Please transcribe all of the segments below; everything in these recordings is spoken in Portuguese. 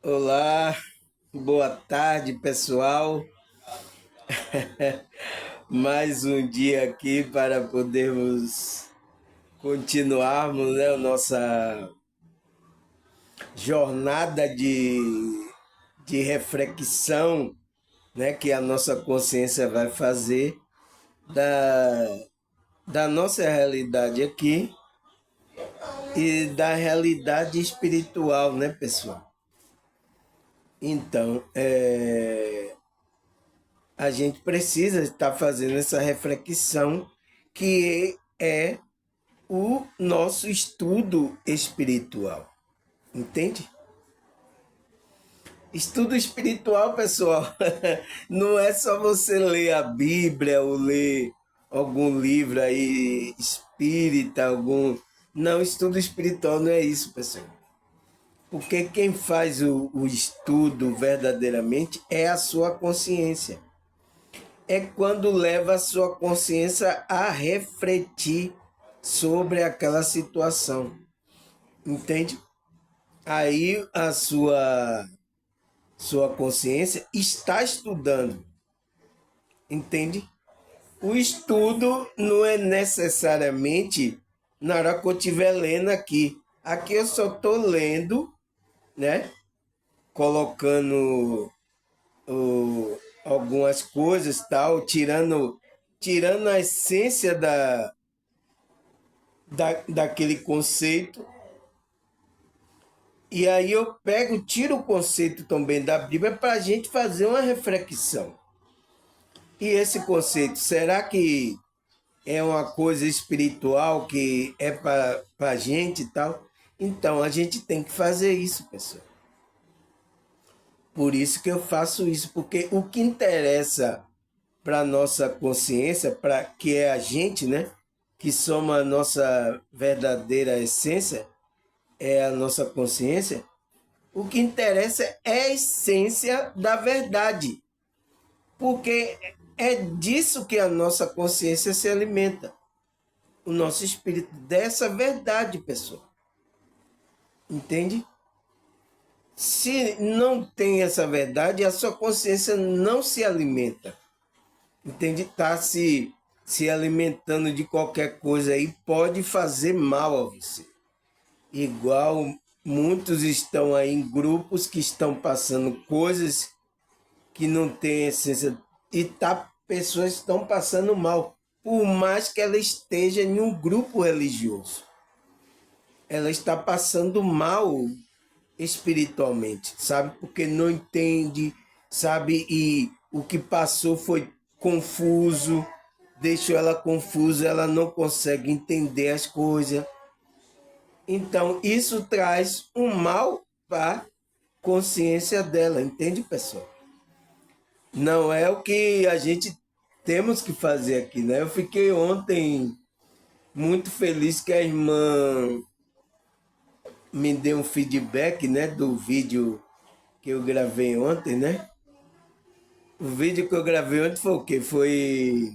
Olá, boa tarde, pessoal. Mais um dia aqui para podermos continuarmos, né, a nossa jornada de reflexão, né, que a nossa consciência vai fazer da, da nossa realidade aqui e da realidade espiritual, né, pessoal? Então, a gente precisa estar fazendo essa reflexão que é o nosso estudo espiritual, entende? Estudo espiritual, pessoal, não é só você ler a Bíblia ou ler algum livro aí espírita, algum. Não, estudo espiritual não é isso, pessoal. Porque quem faz o estudo verdadeiramente é a sua consciência. É quando leva a sua consciência a refletir sobre aquela situação, entende? Aí a sua consciência está estudando, entende? O estudo não é necessariamente na hora que eu estiver lendo aqui. Aqui eu só estou lendo, né? Colocando algumas coisas, tal, tirando a essência daquele conceito. E aí eu pego, tiro o conceito também da Bíblia para a gente fazer uma reflexão. E esse conceito, será que é uma coisa espiritual que é para a gente e tal? Então a gente tem que fazer isso, pessoal. Por isso que eu faço isso, porque o que interessa para a nossa consciência, para que é a gente, né? Que somos a nossa verdadeira essência, é a nossa consciência. O que interessa é a essência da verdade, porque é disso que a nossa consciência se alimenta, o nosso espírito, dessa verdade, pessoal. Entende? Se não tem essa verdade, a sua consciência não se alimenta. Entende? Está se alimentando de qualquer coisa aí, pode fazer mal a você. Igual muitos estão aí em grupos que estão passando coisas que não têm essência e pessoas estão passando mal, por mais que ela esteja em um grupo religioso. Ela está passando mal espiritualmente, sabe? Porque não entende, sabe? E o que passou foi confuso, deixou ela confusa, ela não consegue entender as coisas. Então, isso traz um mal para a consciência dela, entende, pessoal? Não é o que a gente temos que fazer aqui, né? Eu fiquei ontem muito feliz que a irmã me deu um feedback, né, do vídeo que eu gravei ontem, né? O vídeo que eu gravei ontem foi o quê? Foi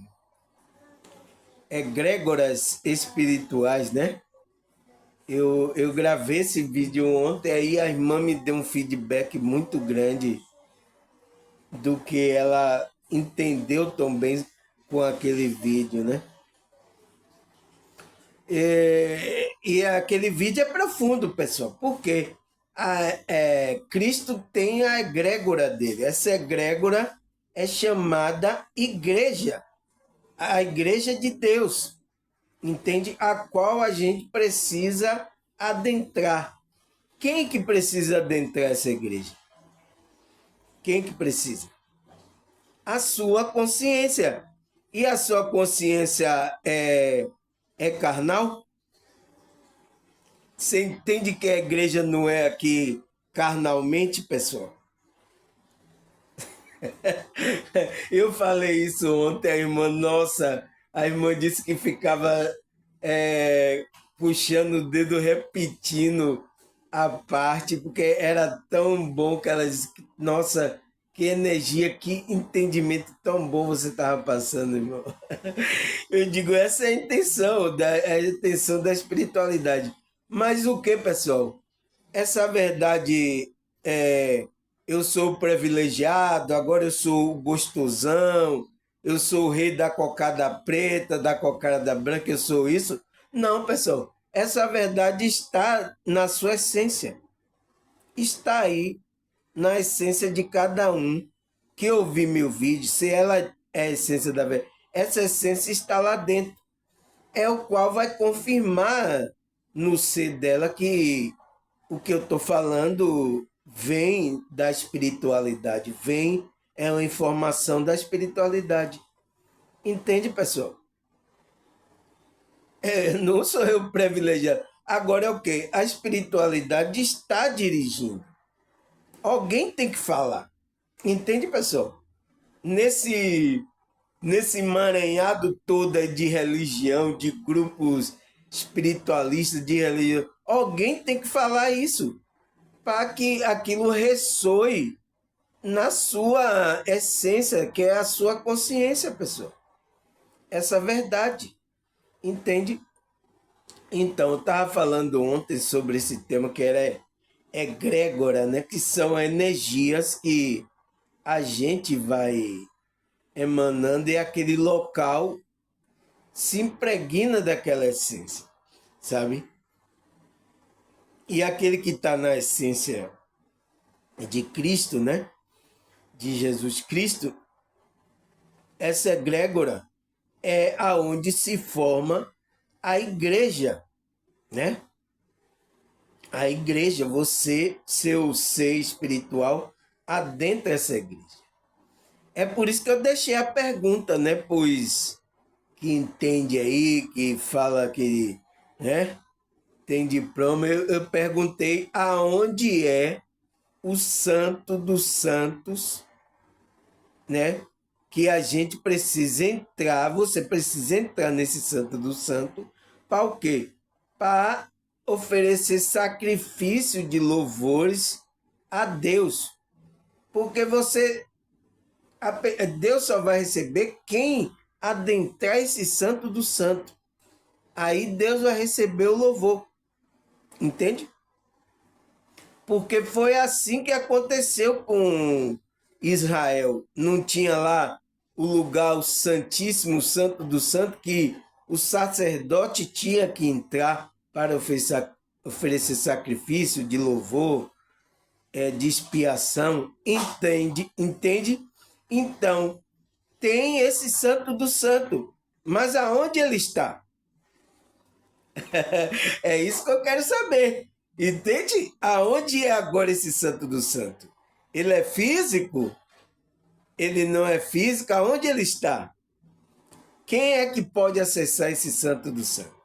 egrégoras espirituais, né? Eu gravei esse vídeo ontem, aí a irmã me deu um feedback muito grande do que ela entendeu também com aquele vídeo, né? E aquele vídeo é profundo, pessoal, porque Cristo tem a egrégora dele. Essa egrégora é chamada igreja, a igreja de Deus, entende? A qual a gente precisa adentrar. Quem que precisa adentrar essa igreja? Quem que precisa? A sua consciência. E a sua consciência é carnal? Você entende que a igreja não é aqui carnalmente, pessoal? Eu falei isso ontem, a irmã, nossa, a irmã disse que ficava puxando o dedo, repetindo a parte, porque era tão bom que ela disse, nossa, que energia, que entendimento tão bom você estava passando, irmão. Eu digo, essa é a intenção da espiritualidade. Mas o que, pessoal? Essa verdade eu sou privilegiado, agora eu sou o gostosão, eu sou o rei da cocada preta, da cocada branca, eu sou isso. Não, pessoal, essa verdade está na sua essência. Está aí na essência de cada um que ouvir meu vídeo, se ela é a essência da verdade, essa essência está lá dentro, é o qual vai confirmar no ser dela que o que eu estou falando vem da espiritualidade, é uma informação da espiritualidade. Entende, pessoal? Não sou eu privilegiado. Agora é o quê? A espiritualidade está dirigindo. Alguém tem que falar. Entende, pessoal? Nesse, nesse emaranhado todo de religião, de grupos espiritualistas, de religião, alguém tem que falar isso para que aquilo ressoe na sua essência, que é a sua consciência, pessoal. Essa verdade, entende? Então, eu estava falando ontem sobre esse tema que era egrégora, né? Que são energias que a gente vai emanando e aquele local se impregna daquela essência, sabe? E aquele que está na essência de Cristo, né? De Jesus Cristo, essa egrégora é aonde se forma a igreja, né? A igreja, você, seu ser espiritual, adentra essa igreja. É por isso que eu deixei a pergunta, né? Pois que entende aí, que fala que, né? Tem diploma, eu perguntei aonde é o santo dos santos, né? Que a gente precisa entrar, você precisa entrar nesse santo do santo, para o quê? Para oferecer sacrifício de louvores a Deus. Porque Deus só vai receber quem adentrar esse santo do santo. Aí Deus vai receber o louvor. Entende? Porque foi assim que aconteceu com Israel. Não tinha lá o lugar, o Santíssimo, o Santo do Santo, que o sacerdote tinha que entrar para oferecer sacrifício de louvor, de expiação. Entende? Entende? Então, tem esse Santo do Santo. Mas aonde ele está? É isso que eu quero saber. Entende? Aonde é agora esse Santo do Santo? Ele é físico? Ele não é físico? Aonde ele está? Quem é que pode acessar esse Santo do Santo?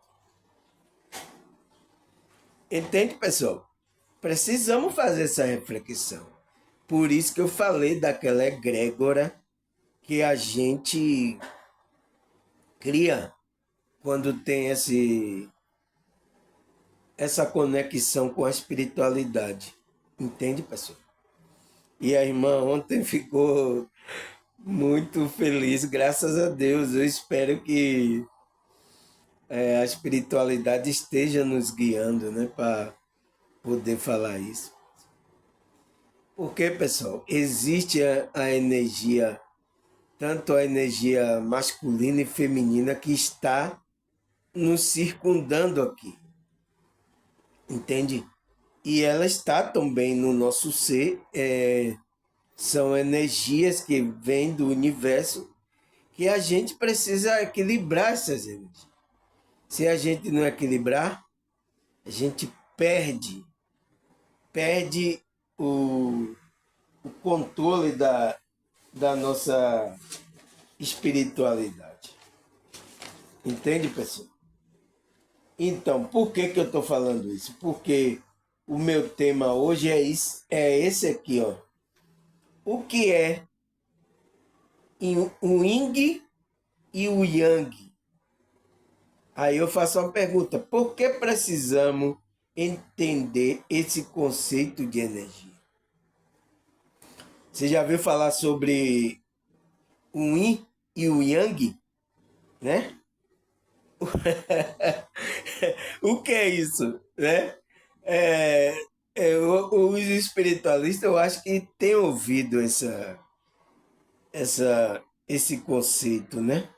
Entende, pessoal? Precisamos fazer essa reflexão. Por isso que eu falei daquela egrégora que a gente cria quando tem essa conexão com a espiritualidade. Entende, pessoal? E a irmã ontem ficou muito feliz, graças a Deus. Eu espero que a espiritualidade esteja nos guiando, né, para poder falar isso. Porque, pessoal, existe a energia, tanto a energia masculina e feminina que está nos circundando aqui, entende? E ela está também no nosso ser, são energias que vêm do universo que a gente precisa equilibrar essas energias. Se a gente não equilibrar, a gente perde o controle da nossa espiritualidade. Entende, pessoal? Então, por que eu estou falando isso? Porque o meu tema hoje é esse aqui, ó. O que é o Yin e o Yang? Aí eu faço uma pergunta: por que precisamos entender esse conceito de energia? Você já viu falar sobre o Yin e o Yang, né? O que é isso, né? Os espiritualistas, eu acho que têm ouvido esse conceito, né?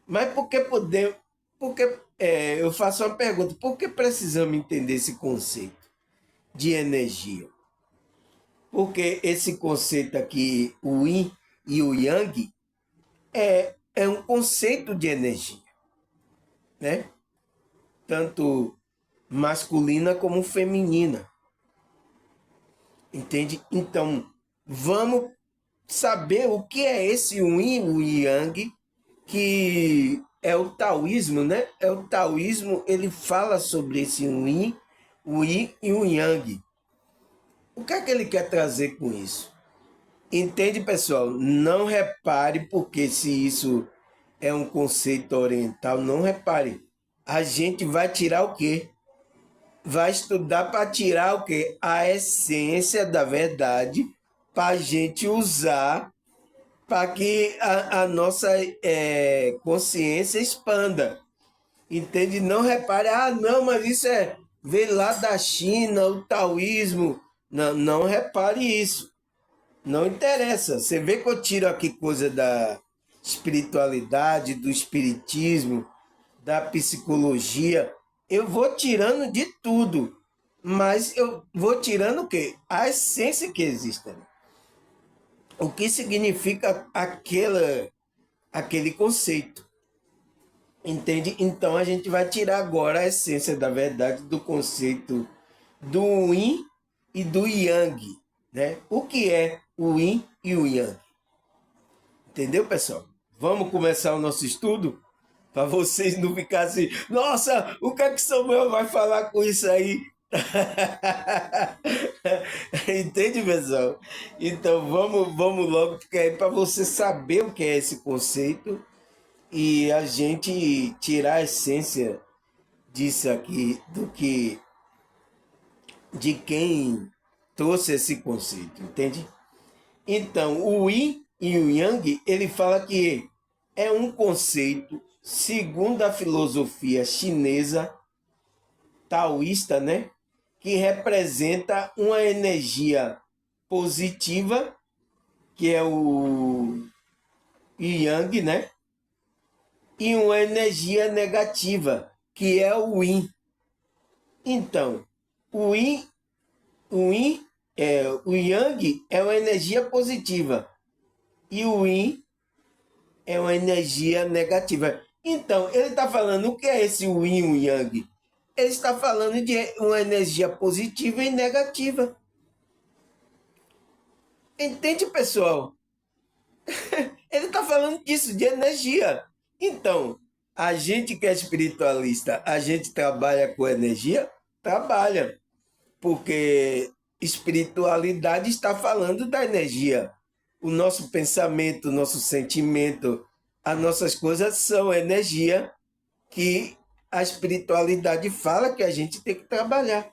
Mas por que podemos. Porque, eu faço uma pergunta: por que precisamos entender esse conceito de energia? Porque esse conceito aqui, o yin e o yang, é um conceito de energia, né? Tanto masculina como feminina. Entende? Então, vamos saber o que é esse yin e o yang, que é o taoísmo, né? É o taoísmo, ele fala sobre esse yin, o yin e o yang. O que é que ele quer trazer com isso? Entende, pessoal? Não repare, porque se isso é um conceito oriental, não repare. A gente vai tirar o quê? Vai estudar para tirar o quê? A essência da verdade, para a gente usar para que a nossa consciência expanda. Entende? Não repare, não, mas isso veio lá da China, o taoísmo. Não, não repare isso. Não interessa. Você vê que eu tiro aqui coisa da espiritualidade, do espiritismo, da psicologia. Eu vou tirando de tudo. Mas eu vou tirando o quê? A essência que existe ali. O que significa aquele conceito. Entende? Então a gente vai tirar agora a essência da verdade do conceito do yin e do yang, né? O que é o yin e o yang? Entendeu, pessoal? Vamos começar o nosso estudo? Para vocês não ficarem assim, nossa, o que é que Samuel vai falar com isso aí? Entende, pessoal? Então vamos logo, porque é para você saber o que é esse conceito e a gente tirar a essência disso aqui, de quem trouxe esse conceito, entende? Então, o Yin e o Yang, ele fala que é um conceito, segundo a filosofia chinesa taoísta, né? Que representa uma energia positiva, que é o Yang, né? E uma energia negativa, que é o Yin. Então, o Yin, o Yang é uma energia positiva e o Yin é uma energia negativa. Então, ele está falando o que é esse Yin e o Yang? Ele está falando de uma energia positiva e negativa. Entende, pessoal? Ele está falando disso, de energia. Então, a gente que é espiritualista, a gente trabalha com energia? Trabalha. Porque espiritualidade está falando da energia. O nosso pensamento, o nosso sentimento, as nossas coisas são energia que a espiritualidade fala que a gente tem que trabalhar.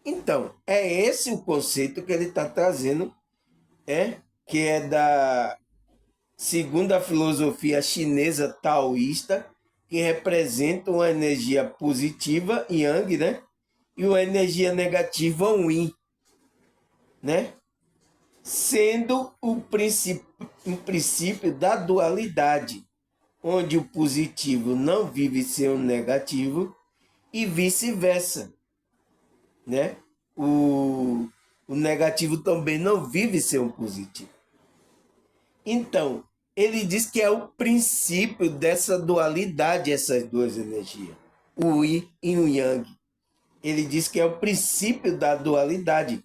Então, é esse o conceito que ele está trazendo, que é da segunda filosofia chinesa taoísta, que representa uma energia positiva, yang, né? E uma energia negativa, yin, né? Sendo um princípio da dualidade, onde o positivo não vive sem o negativo e vice-versa, né? O negativo também não vive sem o positivo. Então, ele diz que é o princípio dessa dualidade, essas duas energias, o Yin e o Yang. Ele diz que é o princípio da dualidade,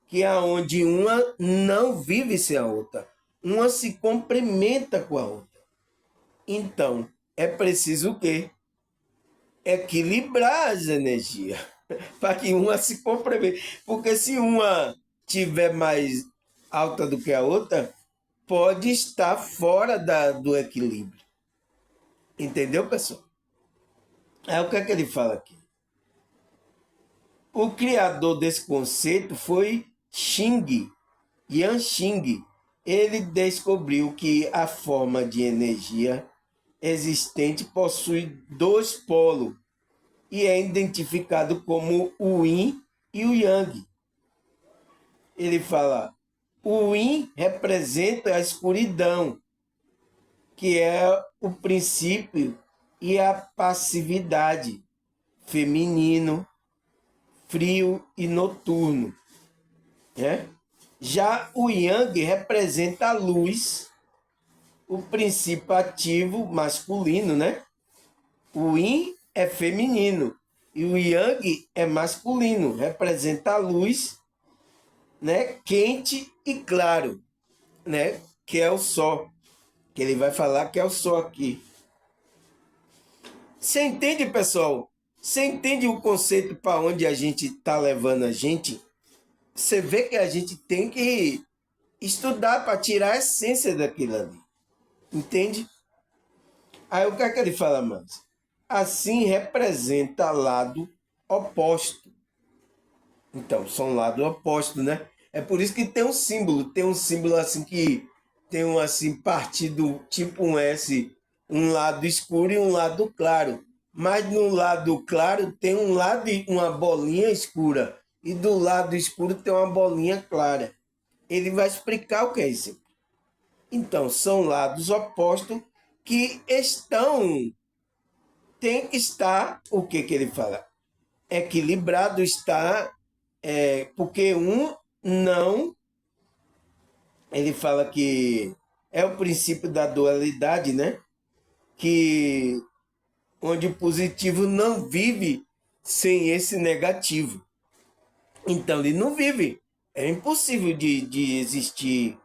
que é onde uma não vive sem a outra. Uma se complementa com a outra. Então, é preciso o quê? Equilibrar as energias, para que uma se complemente. Porque se uma tiver mais alta do que a outra, pode estar fora do equilíbrio. Entendeu, pessoal? Aí o que é que ele fala aqui? O criador desse conceito foi Yan Xing. Ele descobriu que a forma de energia existente possui dois polos e é identificado como o Yin e o Yang. ele fala, o yin representa a escuridão, que é o princípio e a passividade, feminino, frio e noturno, né? Já o yang representa a luz, o princípio ativo masculino, né? O yin é feminino e o yang é masculino, representa a luz, né? Quente e claro, né? Que é o sol, que ele vai falar que é o sol aqui. Você entende, pessoal? Você entende o conceito para onde a gente está levando a gente? Você vê que a gente tem que estudar para tirar a essência daquilo ali. Entende? Aí o que é que ele fala mais? Assim representa lado oposto. Então, são lados opostos, né? É por isso que tem um símbolo assim que tem um assim partido tipo um S, um lado escuro e um lado claro. Mas no lado claro tem um lado uma bolinha escura e do lado escuro tem uma bolinha clara. Ele vai explicar o que é isso. Então, são lados opostos que tem que estar, o que ele fala? Equilibrado está, porque um não, ele fala que é o princípio da dualidade, né? Que onde o positivo não vive sem esse negativo. Então ele não vive. É impossível de existir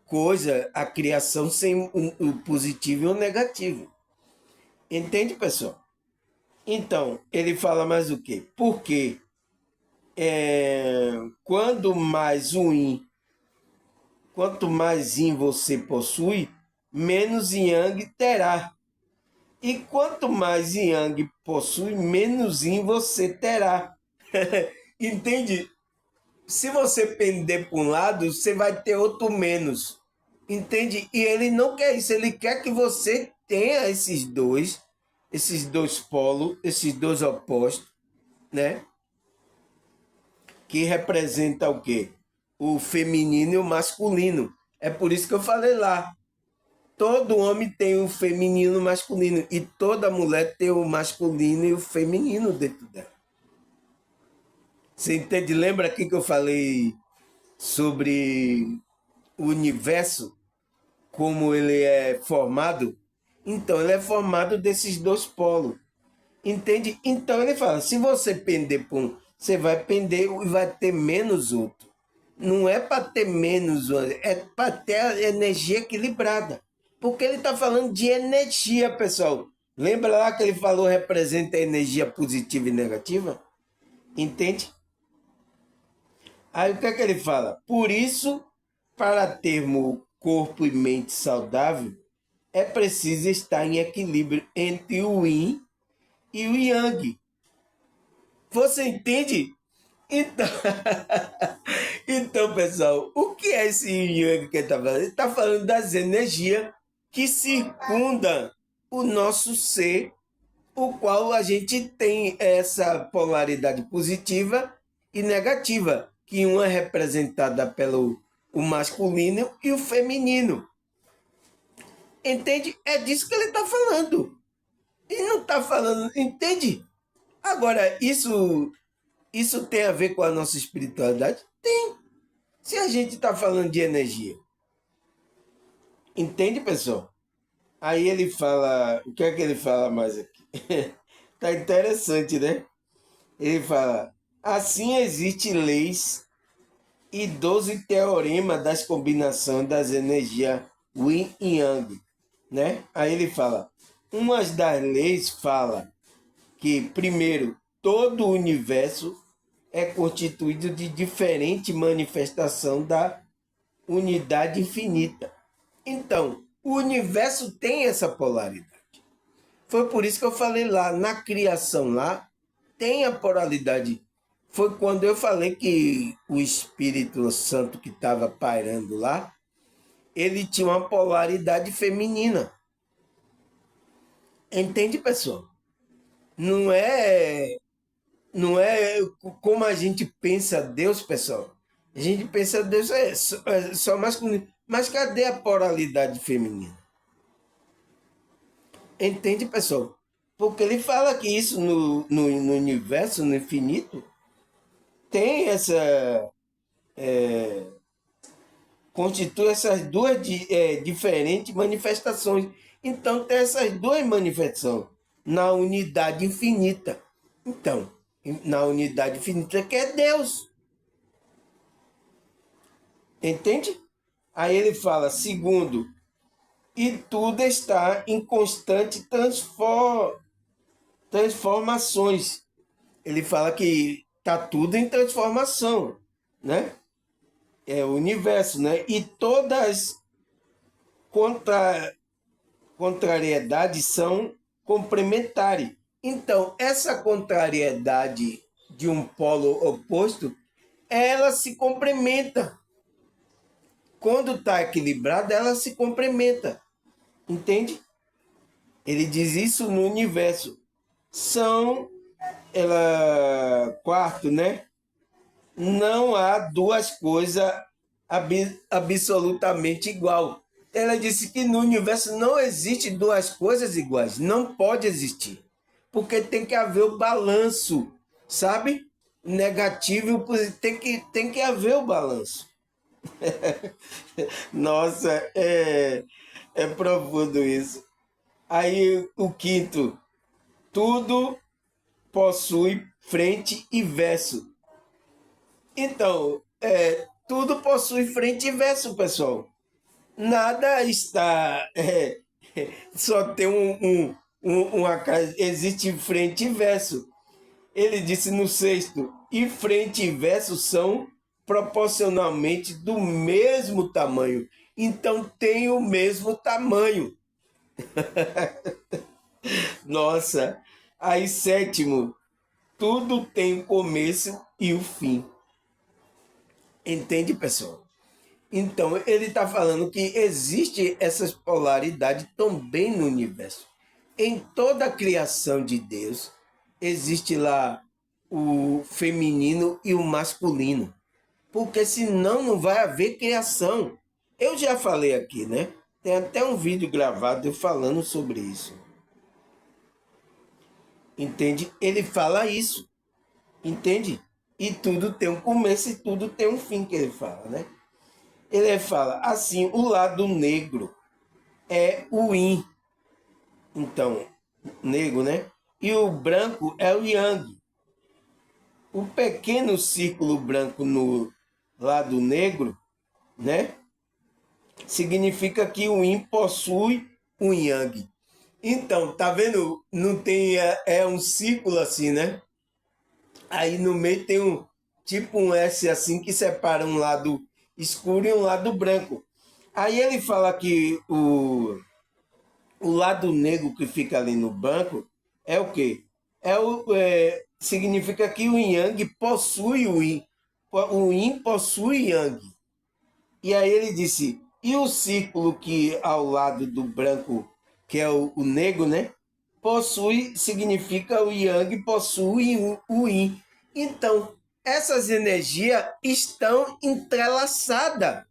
coisa, a criação sem o positivo e o negativo. Entende, pessoal? Então, ele fala mais o quê? Porque quando mais yin, quanto mais yin você possui, menos yang terá. E quanto mais yang possui, menos yin você terá. Entende? Se você pender para um lado, você vai ter outro menos. Entende? E ele não quer isso, ele quer que você tenha esses dois polos, esses dois opostos, né? Que representa o quê? O feminino e o masculino. É por isso que eu falei lá. Todo homem tem o feminino e o masculino. E toda mulher tem o masculino e o feminino dentro dela. Você entende? Lembra aqui que eu falei sobre o universo, como ele é formado? Então, ele é formado desses dois polos. Entende? Então, ele fala, se você pender por um, você vai pender e vai ter menos outro. Não é para ter menos, é para ter a energia equilibrada. Porque ele está falando de energia, pessoal. Lembra lá que ele falou representa energia positiva e negativa? Entende? Aí o que é que ele fala? Por isso, para termos corpo e mente saudável, é preciso estar em equilíbrio entre o yin e o yang. Você entende? Então, então, pessoal, o que é esse yang que ele está falando? Ele está falando das energias que circundam o nosso ser, o qual a gente tem essa polaridade positiva e negativa, que uma é representada pelo o masculino e o feminino. Entende? É disso que ele está falando. E não está falando, entende? Agora, isso tem a ver com a nossa espiritualidade? Tem. Se a gente está falando de energia. Entende, pessoal? Aí ele fala, o que é que ele fala mais aqui? Tá interessante, né? Ele fala, assim existem leis e 12 teoremas das combinações das energias Yin e Yang, né? Aí ele fala, uma das leis fala que, primeiro, todo o universo é constituído de diferente manifestação da unidade infinita. Então, o universo tem essa polaridade. Foi por isso que eu falei lá, na criação lá, tem a polaridade. Foi quando eu falei que o Espírito Santo que estava pairando lá, ele tinha uma polaridade feminina. Entende, pessoal? Não é, não é como a gente pensa Deus, pessoal. A gente pensa Deus é só masculino. Mas cadê a pluralidade feminina? Entende, pessoal? Porque ele fala que isso no universo, no infinito, tem essa. Constitui essas duas diferentes manifestações. Então, tem essas duas manifestações na unidade infinita. Então, na unidade infinita que é Deus. Entende? Aí ele fala, segundo, e tudo está em constante transformações. Ele fala que está tudo em transformação, né? É o universo, né? E todas contrariedades são complementares. Então, essa contrariedade de um polo oposto, ela se complementa. Quando está equilibrada, ela se complementa. Entende? Ele diz isso no universo. Quarto, né? Não há duas coisas absolutamente igual. Ela disse que no universo não existe duas coisas iguais. Não pode existir. Porque tem que haver o balanço, sabe? Negativo e positivo. Tem que haver o balanço. Nossa, é profundo isso. Aí o quinto, tudo possui frente e verso. Então, tudo possui frente e verso, pessoal. Nada está. Só tem uma casa. Existe frente e verso. Ele disse no sexto, e frente e verso são proporcionalmente do mesmo tamanho. Então tem o mesmo tamanho. Nossa. Aí, sétimo, tudo tem o começo e o fim. Entende, pessoal? Então, ele está falando que existe essas polaridades também no universo. Em toda a criação de Deus, existe lá o feminino e o masculino. Porque senão não vai haver criação. Eu já falei aqui, né? Tem até um vídeo gravado eu falando sobre isso. Entende? Ele fala isso. Entende? E tudo tem um começo e tudo tem um fim, que ele fala, né? Ele fala assim, o lado negro é o yin. Então, negro, né? E o branco é o yang. O pequeno círculo branco no lado negro, né? Significa que o yin possui o yang. Então, tá vendo? Não tem um círculo assim, né? Aí no meio tem tipo um S assim que separa um lado escuro e um lado branco. Aí ele fala que o lado negro que fica ali no banco é o quê? Significa que o Yang possui o Yin. O Yin possui Yang. E aí ele disse, e o círculo que ao lado do branco, que é o negro, né? Possui, significa o Yang possui o Yin. Então, essas energias estão entrelaçadas.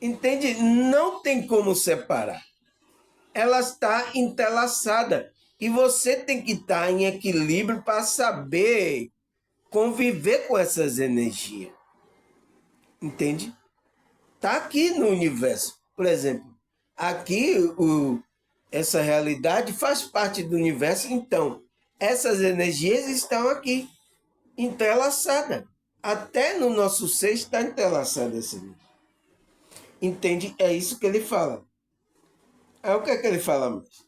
Entende? Não tem como separar. Ela está entrelaçada. E você tem que estar em equilíbrio para saber conviver com essas energias. Entende? Está aqui no universo. Por exemplo, aqui essa realidade faz parte do universo, então essas energias estão aqui, entrelaçadas. Até no nosso ser está entrelaçada essa energia. Entende? É isso que ele fala. Aí o que é que ele fala mais?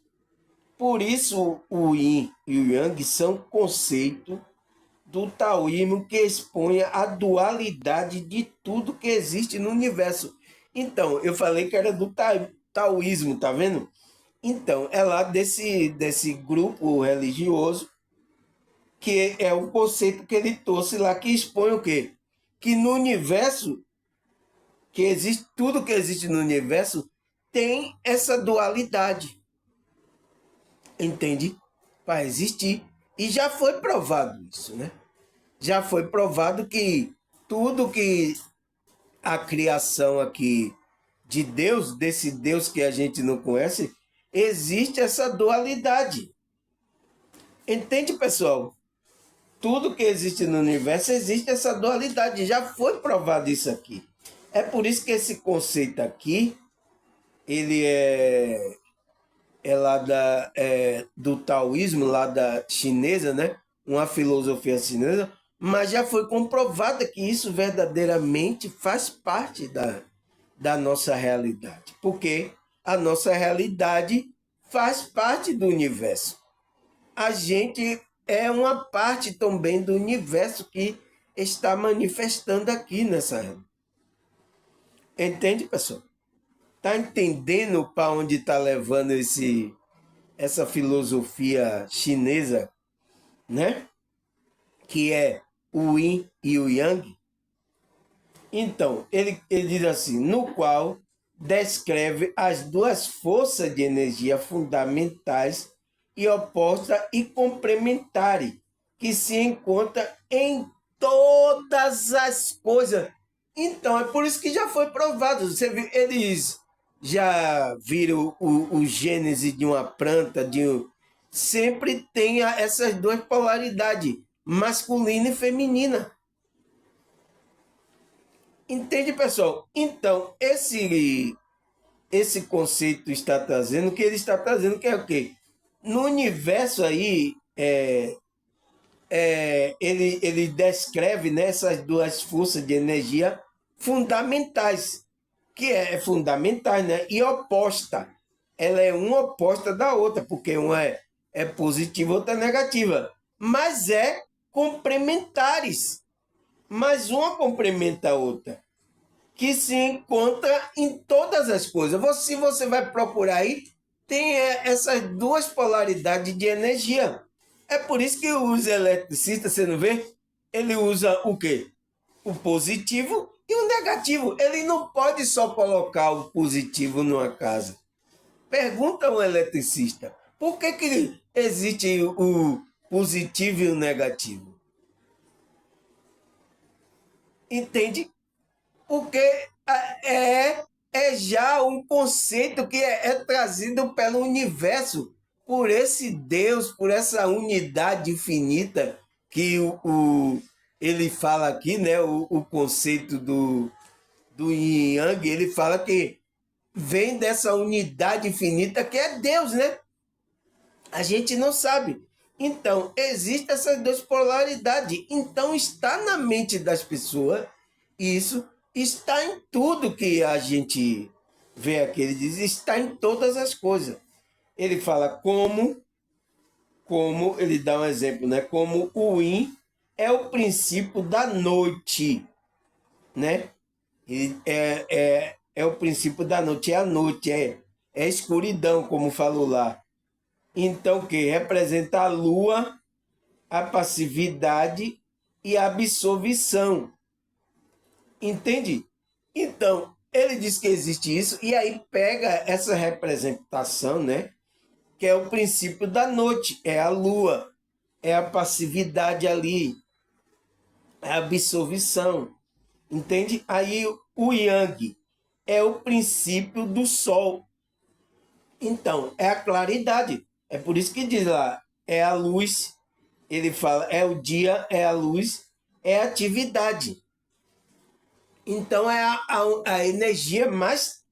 Por isso, o Yin e o Yang são conceitos do taoísmo que expõe a dualidade de tudo que existe no universo. Então, eu falei que era do taoísmo, tá vendo? Então, é lá desse grupo religioso que é o conceito que ele trouxe lá, que expõe o quê? Que no universo, que existe, tudo que existe no universo tem essa dualidade. Entende? Para existir. E já foi provado isso, né? Já foi provado que tudo que a criação aqui de Deus, desse Deus que a gente não conhece, existe essa dualidade. Entende, pessoal? Tudo que existe no universo existe essa dualidade. Já foi provado isso aqui. É por isso que esse conceito aqui, ele é lá do taoísmo, lá da chinesa, né? Uma filosofia chinesa, mas já foi comprovado que isso verdadeiramente faz parte da nossa realidade. Porque a nossa realidade faz parte do universo. A gente é uma parte também do universo que está manifestando aqui nessa realidade. Entende, pessoal? Está entendendo para onde está levando essa filosofia chinesa, né? Que é o yin e o yang? Então, ele diz assim, no qual descreve as duas forças de energia fundamentais e opostas e complementares, que se encontram em todas as coisas. Então, é por isso que já foi provado. Você viu, eles já viram o gênese de uma planta, sempre tem essas duas polaridades, masculina e feminina. Entende, pessoal? Então, esse conceito está trazendo, o que ele está trazendo, que é o quê? No universo aí, ele descreve nessas duas forças de energia fundamentais, que é fundamentais, né? E oposta. Ela é uma oposta da outra, porque uma é positiva, outra é negativa. Mas é complementares. Mas uma complementa a outra, que se encontra em todas as coisas. Se você vai procurar aí, tem essas duas polaridades de energia. É por isso que os eletricistas, você não vê? Ele usa o quê? O positivo e o negativo. Ele não pode só colocar o positivo numa casa. Pergunta ao eletricista, por que existe o positivo e o negativo? Entende? Porque é já um conceito que é trazido pelo universo, por esse Deus, por essa unidade infinita que ele fala aqui, né? O conceito do Yin Yang, ele fala que vem dessa unidade infinita que é Deus, né? A gente não sabe. Então, existem essas duas polaridades. Então, está na mente das pessoas isso, está em tudo que a gente vê aqui. Ele diz, está em todas as coisas. Ele fala como ele dá um exemplo, né? Como o yin é o princípio da noite, né? É o princípio da noite, é a noite, é escuridão, como falou lá. Então, que representa a lua, a passividade e a absorção. Entende? Então, ele diz que existe isso, e aí pega essa representação, né? Que é o princípio da noite, é a lua, é a passividade ali, é a absorção. Entende? Aí o yang é o princípio do sol. Então, é a claridade. É por isso que diz lá, é a luz, ele fala, é o dia, é a luz, é a atividade. Então, é a energia mais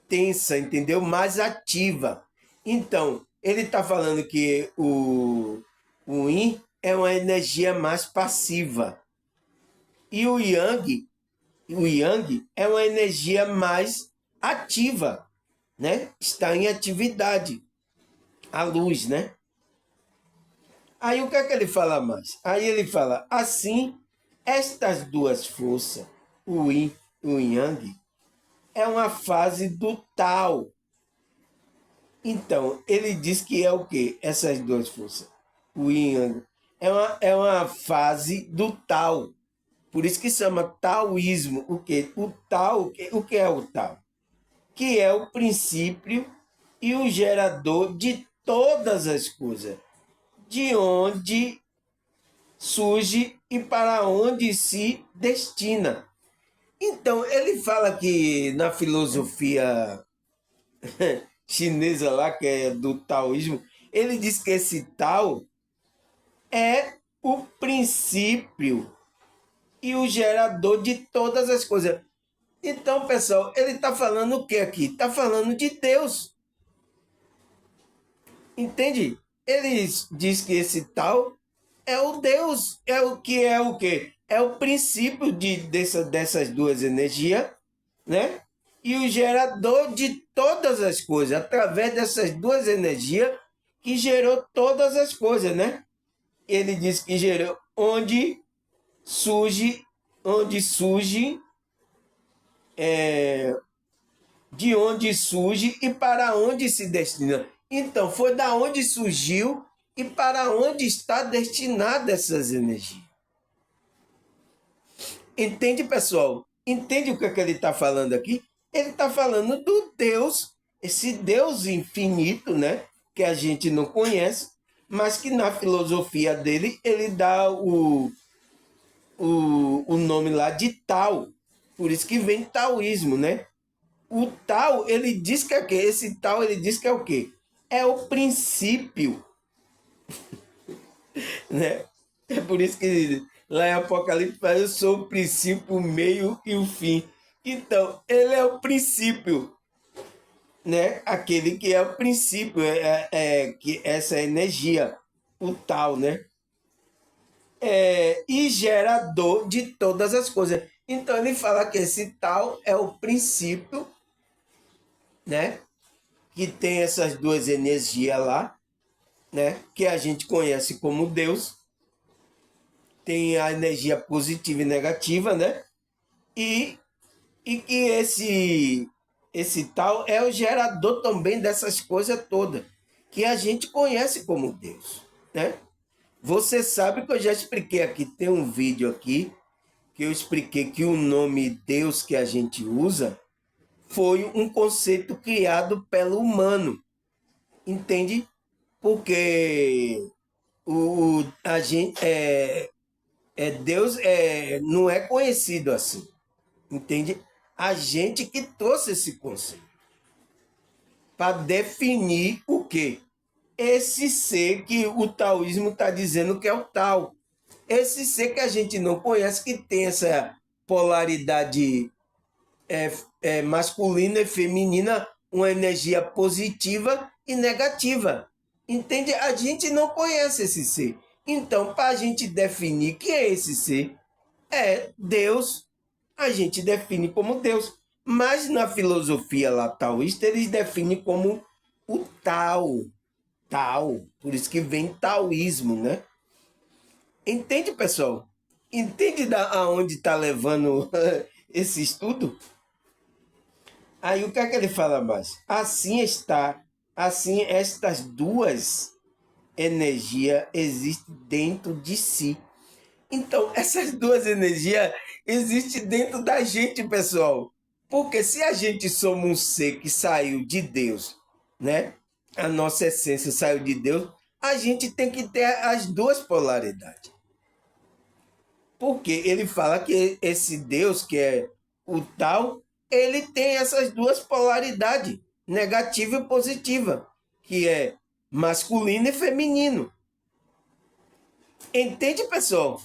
tensa, entendeu? Mais ativa. Então, ele está falando que o yin é uma energia mais passiva. E o yang é uma energia mais ativa, né? Está em atividade. A luz, né? Aí o que é que ele fala mais? Aí ele fala, assim, estas duas forças, o yin e o yang, é uma fase do Tao. Então, ele diz que é o quê? Essas duas forças. O yin e yang. É uma fase do Tao. Por isso que chama taoísmo. O quê? O Tao, o que é o Tao? Que é o princípio e o gerador de todas as coisas. De onde surge e para onde se destina. Então, ele fala que na filosofia chinesa lá, que é do taoísmo, ele diz que esse Tao é o princípio e o gerador de todas as coisas. Então, pessoal, ele está falando o que aqui? Está falando de Deus. Entende? Ele diz que esse tal é o Deus, é o que é o quê? É o princípio dessas duas energias, né? E o gerador de todas as coisas, através dessas duas energias que gerou todas as coisas, né? Ele diz que gerou onde surge, de onde surge e para onde se destina. Então, foi da onde surgiu e para onde está destinada essas energias. Entende, pessoal? Entende o que, ele está falando aqui? Ele está falando do Deus, esse Deus infinito, né? Que a gente não conhece, mas que na filosofia dele ele dá o nome lá de Tao. Por isso que vem taoísmo, né? O Tao, ele diz que é o quê? Esse Tao, ele diz que é o quê? É o princípio, né? É por isso que lá em Apocalipse fala, eu sou o princípio, o meio e o fim. Então, ele é o princípio, né? Aquele que é o princípio, que essa energia, o Tao, né? E gerador de todas as coisas. Então, ele fala que esse Tao é o princípio, né? Que tem essas duas energias lá, né? Que a gente conhece como Deus. Tem a energia positiva e negativa, né? E, e que esse tal é o gerador também dessas coisas todas, que a gente conhece como Deus, né? Você sabe que eu já expliquei aqui, tem um vídeo aqui, que eu expliquei que o nome Deus que a gente usa foi um conceito criado pelo humano, entende? Porque a gente Deus não é conhecido assim, entende? A gente que trouxe esse conceito para definir o quê? Esse ser que o taoísmo está dizendo que é o tal. Esse ser que a gente não conhece, que tem essa polaridade masculina e feminina, uma energia positiva e negativa. Entende? A gente não conhece esse ser. Então, para a gente definir quem é esse ser, é Deus, a gente define como Deus. Mas na filosofia lá taoísta, eles definem como o Tao. Tao. Por isso que vem taoísmo, né? Entende, pessoal? Entende aonde está levando esse estudo? Aí o que é que ele fala mais? Assim está, assim estas duas energias existem dentro de si. Então, essas duas energias existem dentro da gente, pessoal. Porque se a gente somos um ser que saiu de Deus, né? A nossa essência saiu de Deus, a gente tem que ter as duas polaridades. Porque ele fala que esse Deus, que é o tal, ele tem essas duas polaridades, negativa e positiva, que é masculino e feminino. Entende, pessoal?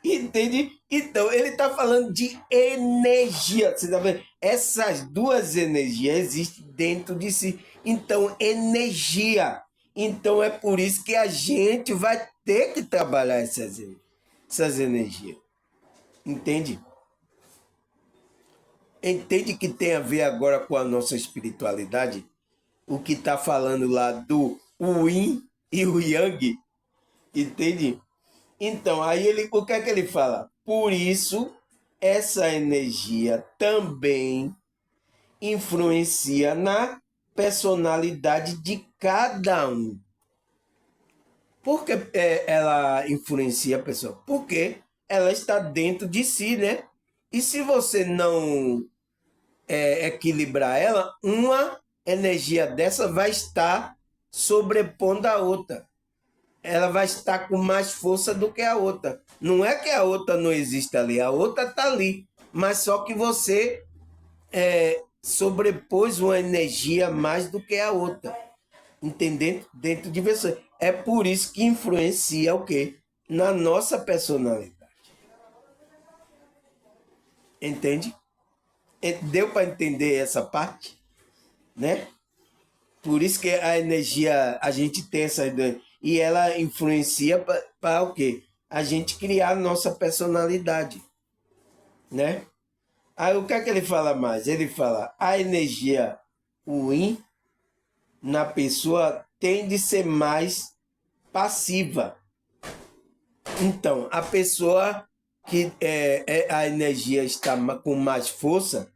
Entende? Então, ele está falando de energia. Você está vendo? Essas duas energias existem dentro de si. Então, energia. Então, é por isso que a gente vai ter que trabalhar essas energias. Entende? Entende que tem a ver agora com a nossa espiritualidade? O que está falando lá do Yin e o Yang? Entende? Então, aí o que é que ele fala? Por isso, essa energia também influencia na personalidade de cada um. Por que ela influencia a pessoa? Porque ela está dentro de si, né? E se você não equilibrar ela, uma energia dessa vai estar sobrepondo a outra. ela vai estar com mais força do que a outra. Não é que a outra não existe ali, a outra está ali, mas só que você sobrepôs uma energia mais do que a outra, entendendo? Dentro de você. É por isso que influencia o quê? Na nossa personalidade. Entende? Deu para entender essa parte, né? Por isso que a energia, a gente tem essa ideia, e ela influencia para o quê? A gente criar a nossa personalidade, né? Aí o que é que ele fala mais? Ele fala, a energia ruim na pessoa tende a ser mais passiva. Então, a pessoa que a energia está com mais força,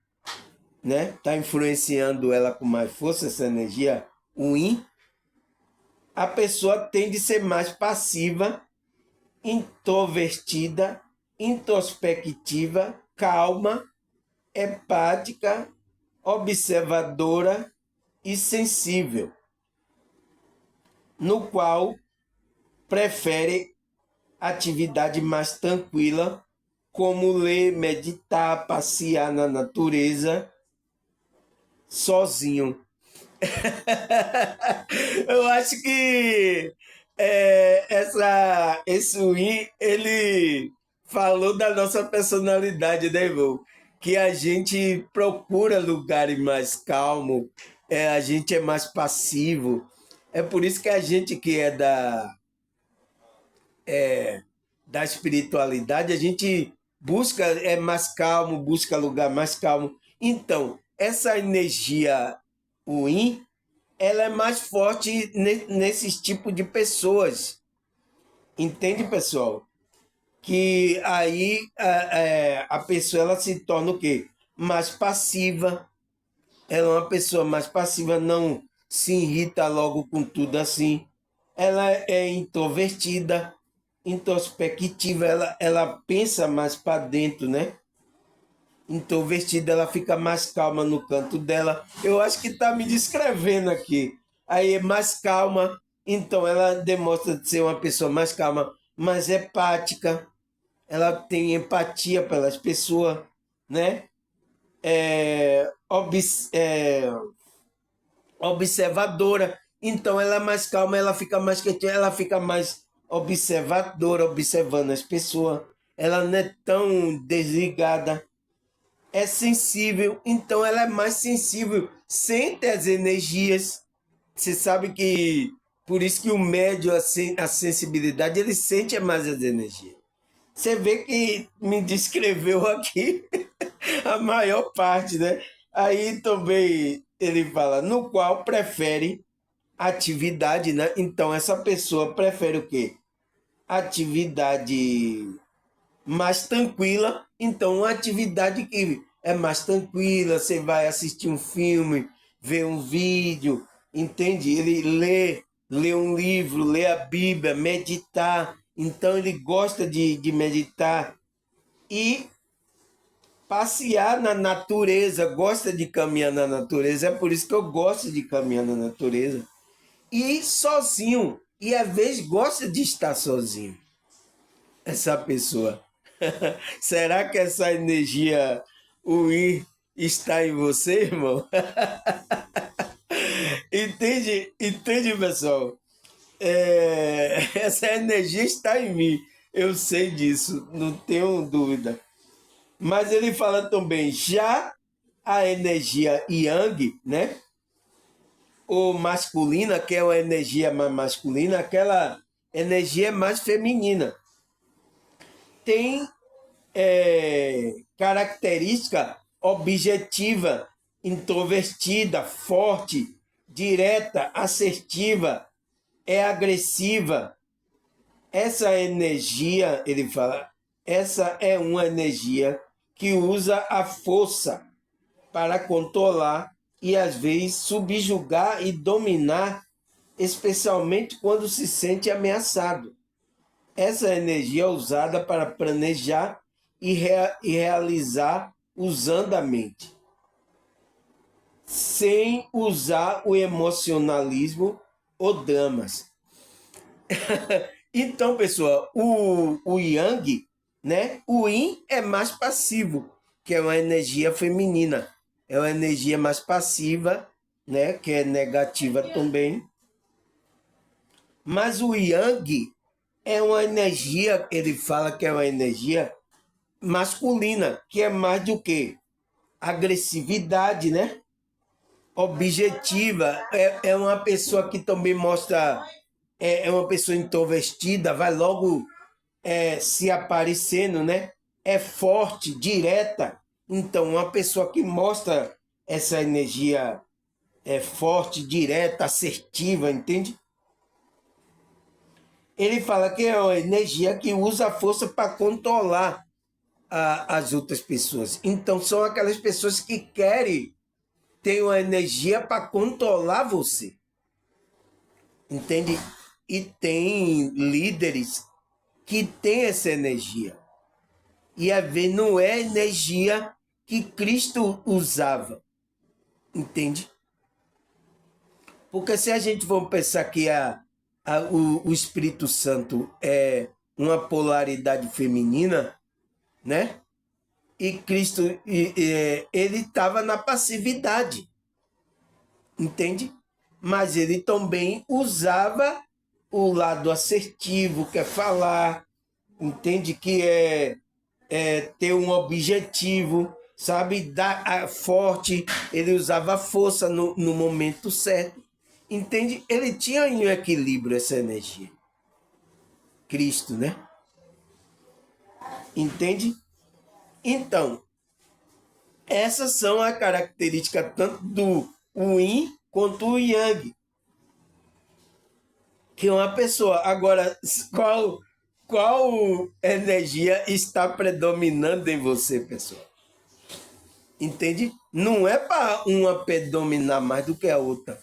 né? Está influenciando ela com mais força, essa energia ruim, a pessoa tende a ser mais passiva, introvertida, introspectiva, calma, empática, observadora e sensível, no qual prefere atividade mais tranquila, como ler, meditar, passear na natureza, sozinho. Eu acho que esse Win, ele falou da nossa personalidade, né, irmão? Que a gente procura lugares mais calmos, a gente é mais passivo. É por isso que a gente que é da espiritualidade, a gente busca mais calmo, busca lugar mais calmo. Então, essa energia ruim, ela é mais forte nesses tipos de pessoas. Entende, pessoal? Que aí a pessoa ela se torna o quê? Mais passiva. Ela é uma pessoa mais passiva, não se irrita logo com tudo assim. Ela é introvertida, introspectiva, ela pensa mais para dentro, né? Introvertida, ela fica mais calma no canto dela. Eu acho que está me descrevendo aqui. Aí é mais calma, então ela demonstra ser uma pessoa mais calma, mais empática. Ela tem empatia pelas pessoas, né? Observadora. Então ela é mais calma, ela fica mais quietinha, ela fica mais observadora, observando as pessoas. Ela não é tão desligada, é sensível, então ela é mais sensível, sente as energias. Você sabe que por isso que o médio, a sensibilidade, ele sente mais as energias. Você vê que me descreveu aqui a maior parte, né? Aí também ele fala, no qual prefere atividade, né? Então essa pessoa prefere o quê? Atividade mais tranquila. Então, uma atividade que é mais tranquila, você vai assistir um filme, ver um vídeo, entende? Ele lê um livro, lê a Bíblia, meditar. Então, ele gosta de meditar e passear na natureza, gosta de caminhar na natureza. É por isso que eu gosto de caminhar na natureza. E sozinho, e às vezes gosta de estar sozinho, essa pessoa. Será que essa energia ruim está em você, irmão? Entende, pessoal? Essa energia está em mim. Eu sei disso, não tenho dúvida. Mas ele fala também, já a energia yang, né? Ou masculina, que é uma energia mais masculina, aquela energia mais feminina. Tem característica objetiva, introvertida, forte, direta, assertiva, é agressiva. Essa energia, ele fala, essa é uma energia que usa a força para controlar e às vezes subjugar e dominar, especialmente quando se sente ameaçado. Essa energia é usada para planejar e realizar usando a mente, sem usar o emocionalismo ou dramas. Então, pessoal, o Yang, né? O Yin é mais passivo, que é uma energia feminina. É uma energia mais passiva, né? Que é negativa também. Mas o Yang é uma energia, ele fala que é uma energia masculina, que é mais do que agressividade, né? Objetiva. É uma pessoa que também mostra, é uma pessoa introvertida, vai logo se aparecendo, né? É forte, direta. Então, uma pessoa que mostra essa energia forte, direta, assertiva, entende? Ele fala que é uma energia que usa a força para controlar as outras pessoas. Então, são aquelas pessoas que querem ter uma energia para controlar você. Entende? E tem líderes que têm essa energia. E a ver, não é a energia que Cristo usava. Entende? Porque se a gente for pensar que o Espírito Santo é uma polaridade feminina, né? E Cristo, ele estava na passividade, entende? Mas ele também usava o lado assertivo, que é falar, entende? Que é ter um objetivo, sabe? Forte, ele usava a força no momento certo, entende? Ele tinha em equilíbrio essa energia. Cristo, né? Entende? Então, essas são as características tanto do Yin quanto o Yang. Que uma pessoa. Agora, qual energia está predominando em você, pessoal? Entende? Não é para uma predominar mais do que a outra.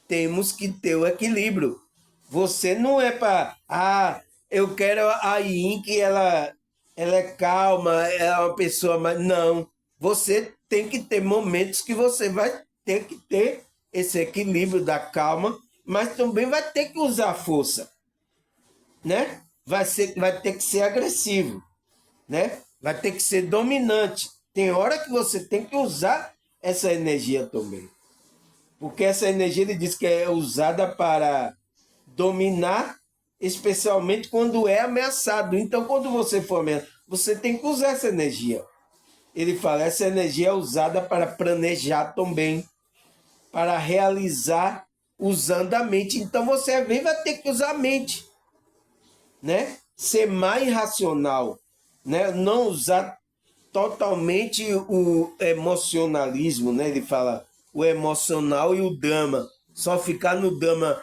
Temos que ter o equilíbrio. Você não é para. Eu quero a Yin que ela é calma, é uma pessoa mais. Não. Você tem que ter momentos que você vai ter que ter esse equilíbrio da calma, mas também vai ter que usar força, né? Vai ter que ser agressivo, né? Vai ter que ser dominante. Tem hora que você tem que usar essa energia também. Porque essa energia ele diz que é usada para dominar, especialmente quando é ameaçado. Então, quando você for ameaçado, você tem que usar essa energia. Ele fala, essa energia é usada para planejar também, para realizar usando a mente. Então, você vai ter que usar a mente, né? Ser mais racional, né? Não usar totalmente o emocionalismo, né? Ele fala o emocional e o drama. Só ficar no drama,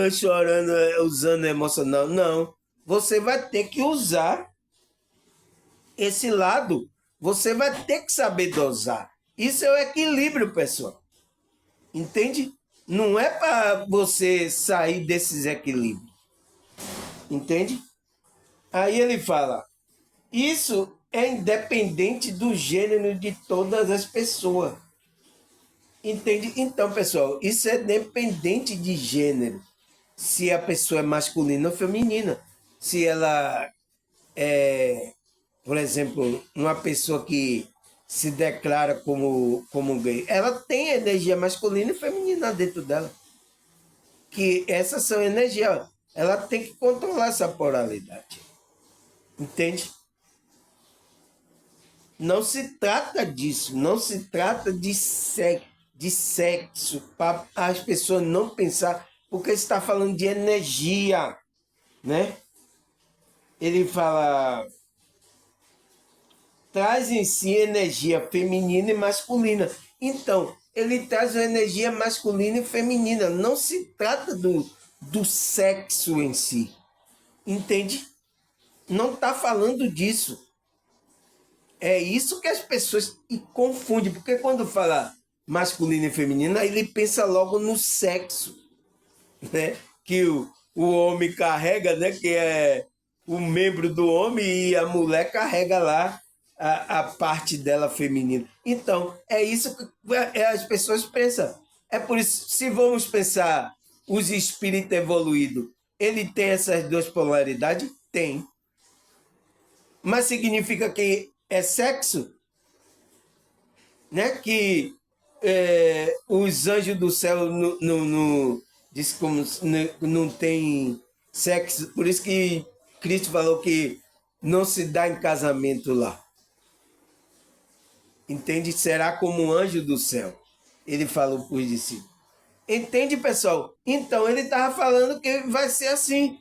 chorando, usando o emocional. Não. Você vai ter que usar esse lado. Você vai ter que saber dosar. Isso é o equilíbrio, pessoal. Entende? Não é para você sair desses equilíbrios. Entende? Aí ele fala, isso é independente do gênero de todas as pessoas. Entende? Então, pessoal, isso é dependente de gênero. Se a pessoa é masculina ou feminina. Se ela é, por exemplo, uma pessoa que se declara como gay, ela tem energia masculina e feminina dentro dela. Que essas são energias. Ela tem que controlar essa polaridade. Entende? Não se trata disso, não se trata de sexo, para as pessoas não pensar, porque está falando de energia, né? Ele fala, traz em si energia feminina e masculina. Então, ele traz a energia masculina e feminina, não se trata do sexo em si, entende? Não está falando disso. É isso que as pessoas confundem, porque quando fala masculino e feminino, aí ele pensa logo no sexo, né? Que o homem carrega, né? Que é o membro do homem e a mulher carrega lá a parte dela feminina. Então, é isso que as pessoas pensam. É por isso, se vamos pensar os espíritos evoluídos, ele tem essas duas polaridades? Tem. Mas significa que é sexo? Né? Que os anjos do céu diz como não tem sexo. Por isso que Cristo falou que não se dá em casamento lá. Entende? Será como um anjo do céu. Ele falou para os discípulos. Entende, pessoal? Então ele estava falando que vai ser assim.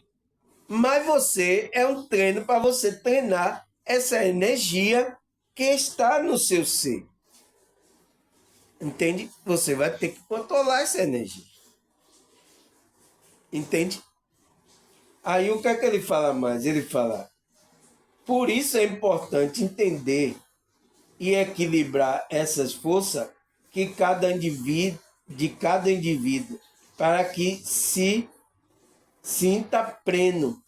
Mas você é um treino para você treinar essa energia que está no seu ser. Entende? Você vai ter que controlar essa energia. Entende? Aí o que é que ele fala mais? Ele fala, por isso é importante entender e equilibrar essas forças que de cada indivíduo, para que se sinta pleno.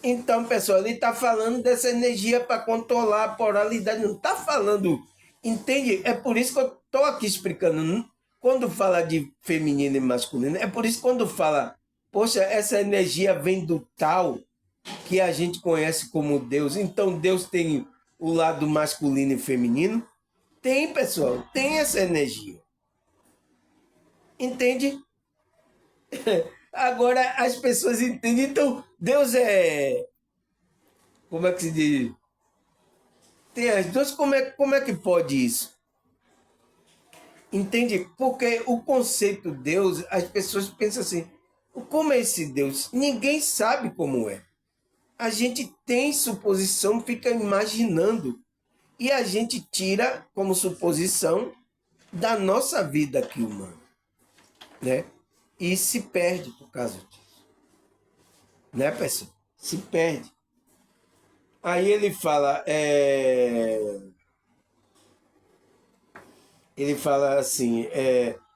Então, pessoal, ele está falando dessa energia para controlar a polaridade, não está falando, entende? É por isso que eu estou aqui explicando, quando fala de feminino e masculino, é por isso que quando fala, poxa, essa energia vem do tal que a gente conhece como Deus, então Deus tem o lado masculino e feminino? Tem, pessoal, tem essa energia. Entende? Agora as pessoas entendem. Então, Deus é. Como é que se diz? Tem as duas. Como é que pode isso? Entende? Porque o conceito Deus, as pessoas pensam assim: como é esse Deus? Ninguém sabe como é. A gente tem suposição, fica imaginando. E a gente tira como suposição da nossa vida aqui humana. Né? E se perde por causa disso. Né, pessoal? Se perde. Aí ele fala, ele fala assim,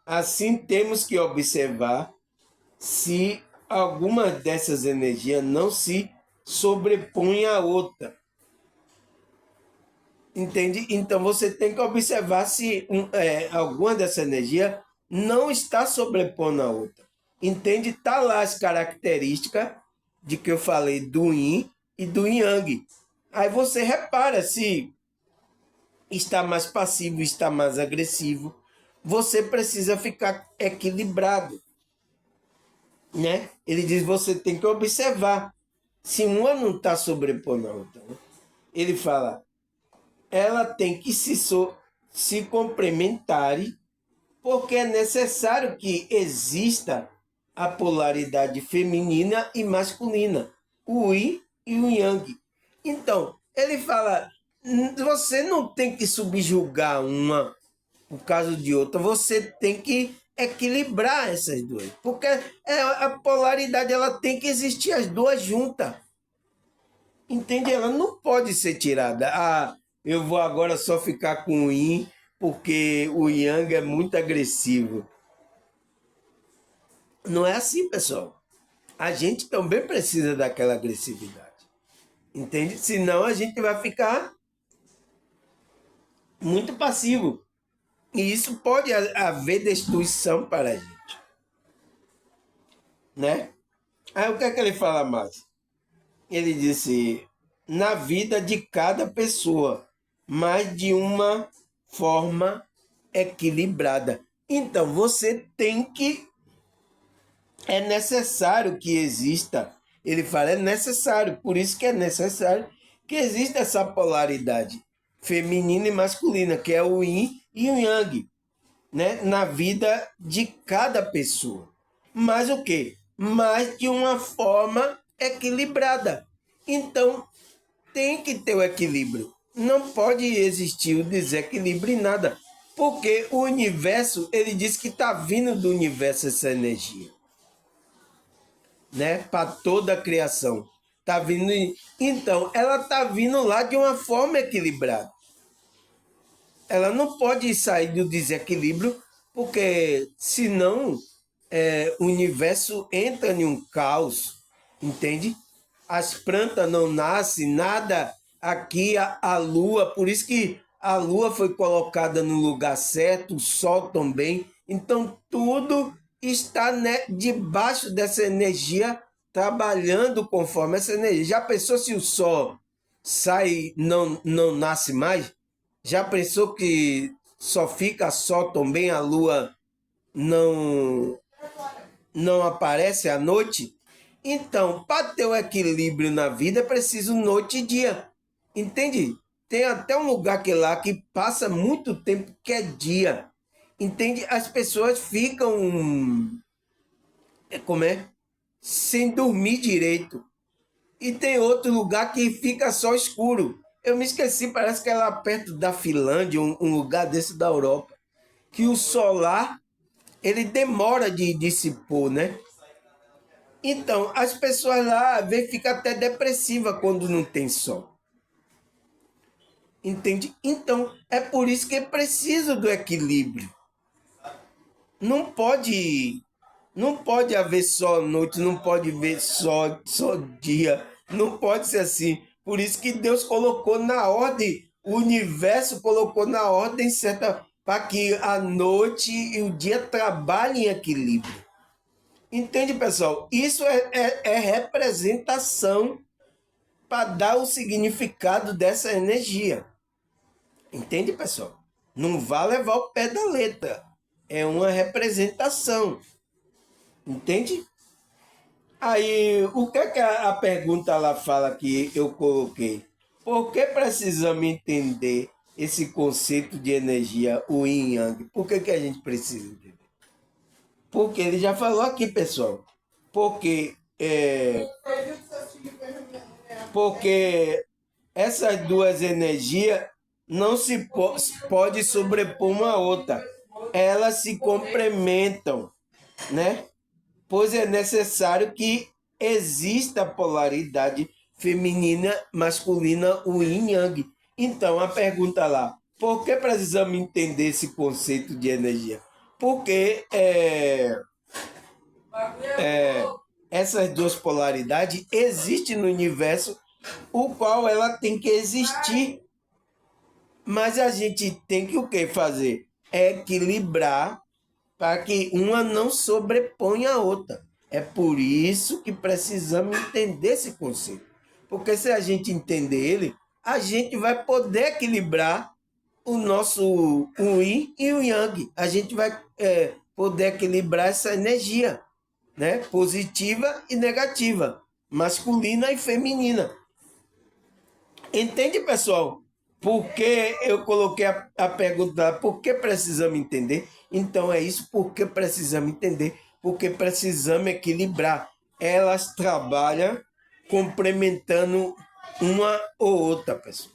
assim temos que observar se alguma dessas energias não se sobrepõe à outra. Entende? Então você tem que observar se alguma dessa energia não está sobrepondo a outra. Entende? Está lá as características de que eu falei do yin e do yang. Aí você repara se está mais passivo, está mais agressivo. Você precisa ficar equilibrado. Né? Ele diz, você tem que observar se uma não está sobrepondo a outra. Né? Ele fala, ela tem que se complementar, porque é necessário que exista a polaridade feminina e masculina, o yin e o yang. Então, ele fala, você não tem que subjugar uma por causa de outra, você tem que equilibrar essas duas, porque a polaridade ela tem que existir as duas juntas. Entende? Ela não pode ser tirada. Ah, eu vou agora só ficar com o yin porque o yang é muito agressivo. Não é assim, pessoal. A gente também precisa daquela agressividade. Entende? Senão a gente vai ficar muito passivo. E isso pode haver destruição para a gente. Né? Aí o que é que ele fala mais? Ele disse, na vida de cada pessoa, mas de uma forma equilibrada. Então, você tem que... É necessário que exista... Ele fala, é necessário, por isso que é necessário que exista essa polaridade feminina e masculina, que é o yin e o yang, né? Na vida de cada pessoa. Mas o quê? Mas de uma forma equilibrada. Então, tem que ter o equilíbrio. Não pode existir o desequilíbrio em nada. Porque o universo, ele diz que está vindo do universo essa energia. Né? Para toda a criação. Tá vindo. Então, ela está vindo lá de uma forma equilibrada. Ela não pode sair do desequilíbrio, porque senão o universo entra em um caos, entende? As plantas não nascem, nada aqui, a lua, por isso que a lua foi colocada no lugar certo, o sol também. Então tudo está debaixo dessa energia trabalhando conforme essa energia. Já pensou se o sol sai, não nasce mais? Já pensou que só fica sol também, a lua não, não aparece à noite? Então, para ter o equilíbrio na vida, é preciso noite e dia. Entende? Tem até um lugar que lá que passa muito tempo que é dia. Entende? As pessoas ficam, como é? Sem dormir direito. E tem outro lugar que fica só escuro. Eu me esqueci, parece que é lá perto da Finlândia, um lugar desse da Europa, que o solar ele demora de se pôr, né? Então, as pessoas lá às vezes ficam até depressivas quando não tem sol. Entende? Então, é por isso que é preciso do equilíbrio. Não pode, não pode haver só noite, não pode haver só dia. Não pode ser assim. Por isso que Deus colocou na ordem, o universo colocou na ordem certa para que a noite e o dia trabalhem em equilíbrio. Entende, pessoal? Isso é representação para dar o significado dessa energia. Entende, pessoal? Não vá levar o pé da letra. É uma representação. Entende? Aí, o que é que a pergunta lá fala que eu coloquei? Por que precisamos entender esse conceito de energia, o yin e yang? Por que a gente precisa entender? Porque ele já falou aqui, pessoal. Porque, porque essas duas energias não se pode sobrepor uma à outra. Elas se complementam, né? Pois é necessário que exista polaridade feminina, masculina, o yin e yang. Então, a pergunta lá, por que precisamos entender esse conceito de energia? Porque essas duas polaridades existem no universo, o qual ela tem que existir, mas a gente tem que o que fazer? Equilibrar para que uma não sobreponha a outra. É por isso que precisamos entender esse conceito. Porque se a gente entender ele, a gente vai poder equilibrar o nosso o yin e o yang. A gente vai poder equilibrar essa energia, né? Positiva e negativa, masculina e feminina. Entende, pessoal? Por que eu coloquei a pergunta, por que precisamos entender? Então é isso, porque precisamos entender, porque precisamos equilibrar. Elas trabalham complementando uma ou outra, pessoal.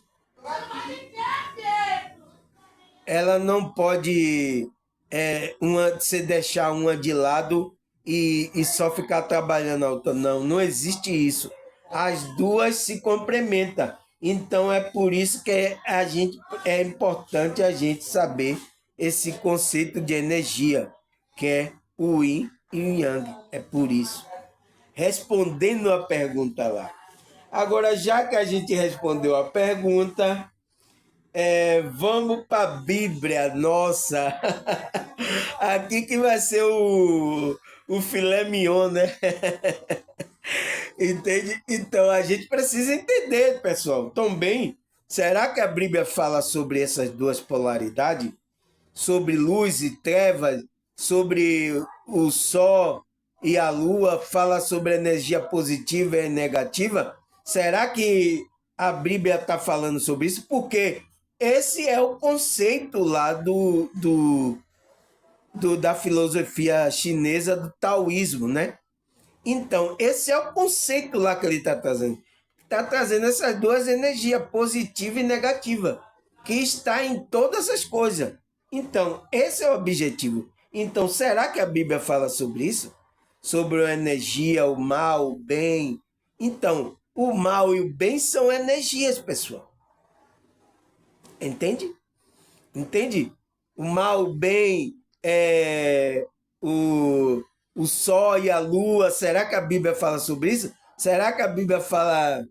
Ela não pode você deixar uma de lado e só ficar trabalhando a outra. Não, não existe isso. As duas se complementam. Então é por isso que é importante a gente saber esse conceito de energia, que é o yin e o yang. É por isso. Respondendo a pergunta lá. Agora, já que a gente respondeu a pergunta, vamos para a Bíblia, nossa. Aqui que vai ser o filé mignon, né? Entende? Então a gente precisa entender, pessoal. Também, será que a Bíblia fala sobre essas duas polaridades? Sobre luz e trevas? Sobre o sol e a lua? Fala sobre energia positiva e negativa? Será que a Bíblia está falando sobre isso? Porque esse é o conceito lá da filosofia chinesa do taoísmo, né? Então, esse é o conceito lá que ele está trazendo. Está trazendo essas duas energias, positiva e negativa, que está em todas as coisas. Então, esse é o objetivo. Então, será que a Bíblia fala sobre isso? Sobre a energia, o mal, o bem? Então, o mal e o bem são energias, pessoal. Entende? Entende? O mal, o bem, o sol e a lua. Será que a Bíblia fala sobre isso? Será que a Bíblia fala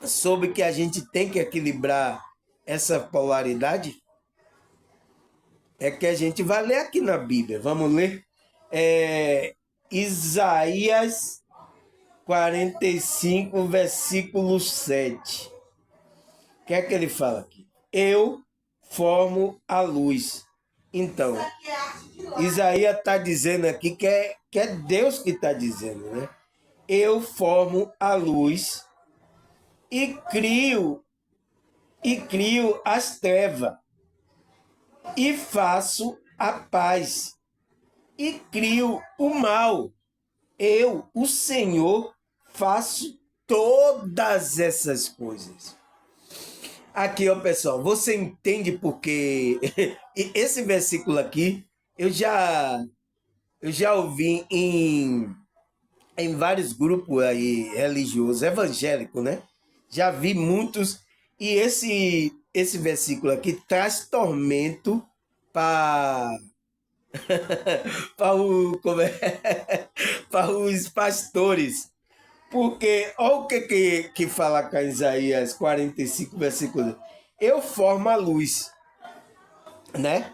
sobre que a gente tem que equilibrar essa polaridade? É que a gente vai ler aqui na Bíblia. Vamos ler? Isaías 45, versículo 7. O que é que ele fala aqui? Eu formo a luz. Então, Isaías está dizendo aqui que é Deus que está dizendo, né? Eu formo a luz e crio as trevas e faço a paz e crio o mal. Eu, o Senhor, faço todas essas coisas. Aqui, ó, pessoal, você entende porque esse versículo aqui eu já ouvi em vários grupos aí religiosos, evangélicos, né? Já vi muitos, e esse versículo aqui traz tormento para para os pastores. Porque olha o que fala com Isaías 45, versículo. Eu formo a luz, né?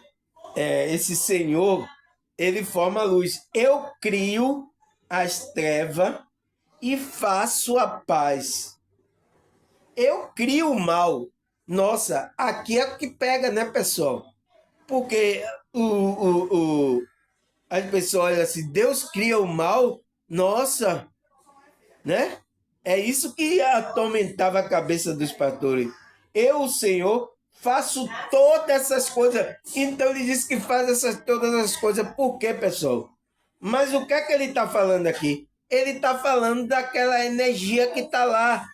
Esse Senhor, ele forma a luz. Eu crio as trevas e faço a paz. Eu crio o mal. Nossa, aqui é o que pega, né, pessoal? Porque as pessoas olham assim, Deus cria o mal, nossa, né? É isso que atormentava a cabeça dos pastores. Eu, o Senhor, faço todas essas coisas. Então ele diz que faz todas as coisas. Por quê, pessoal? Mas o que é que ele está falando aqui? Ele está falando daquela energia que está lá,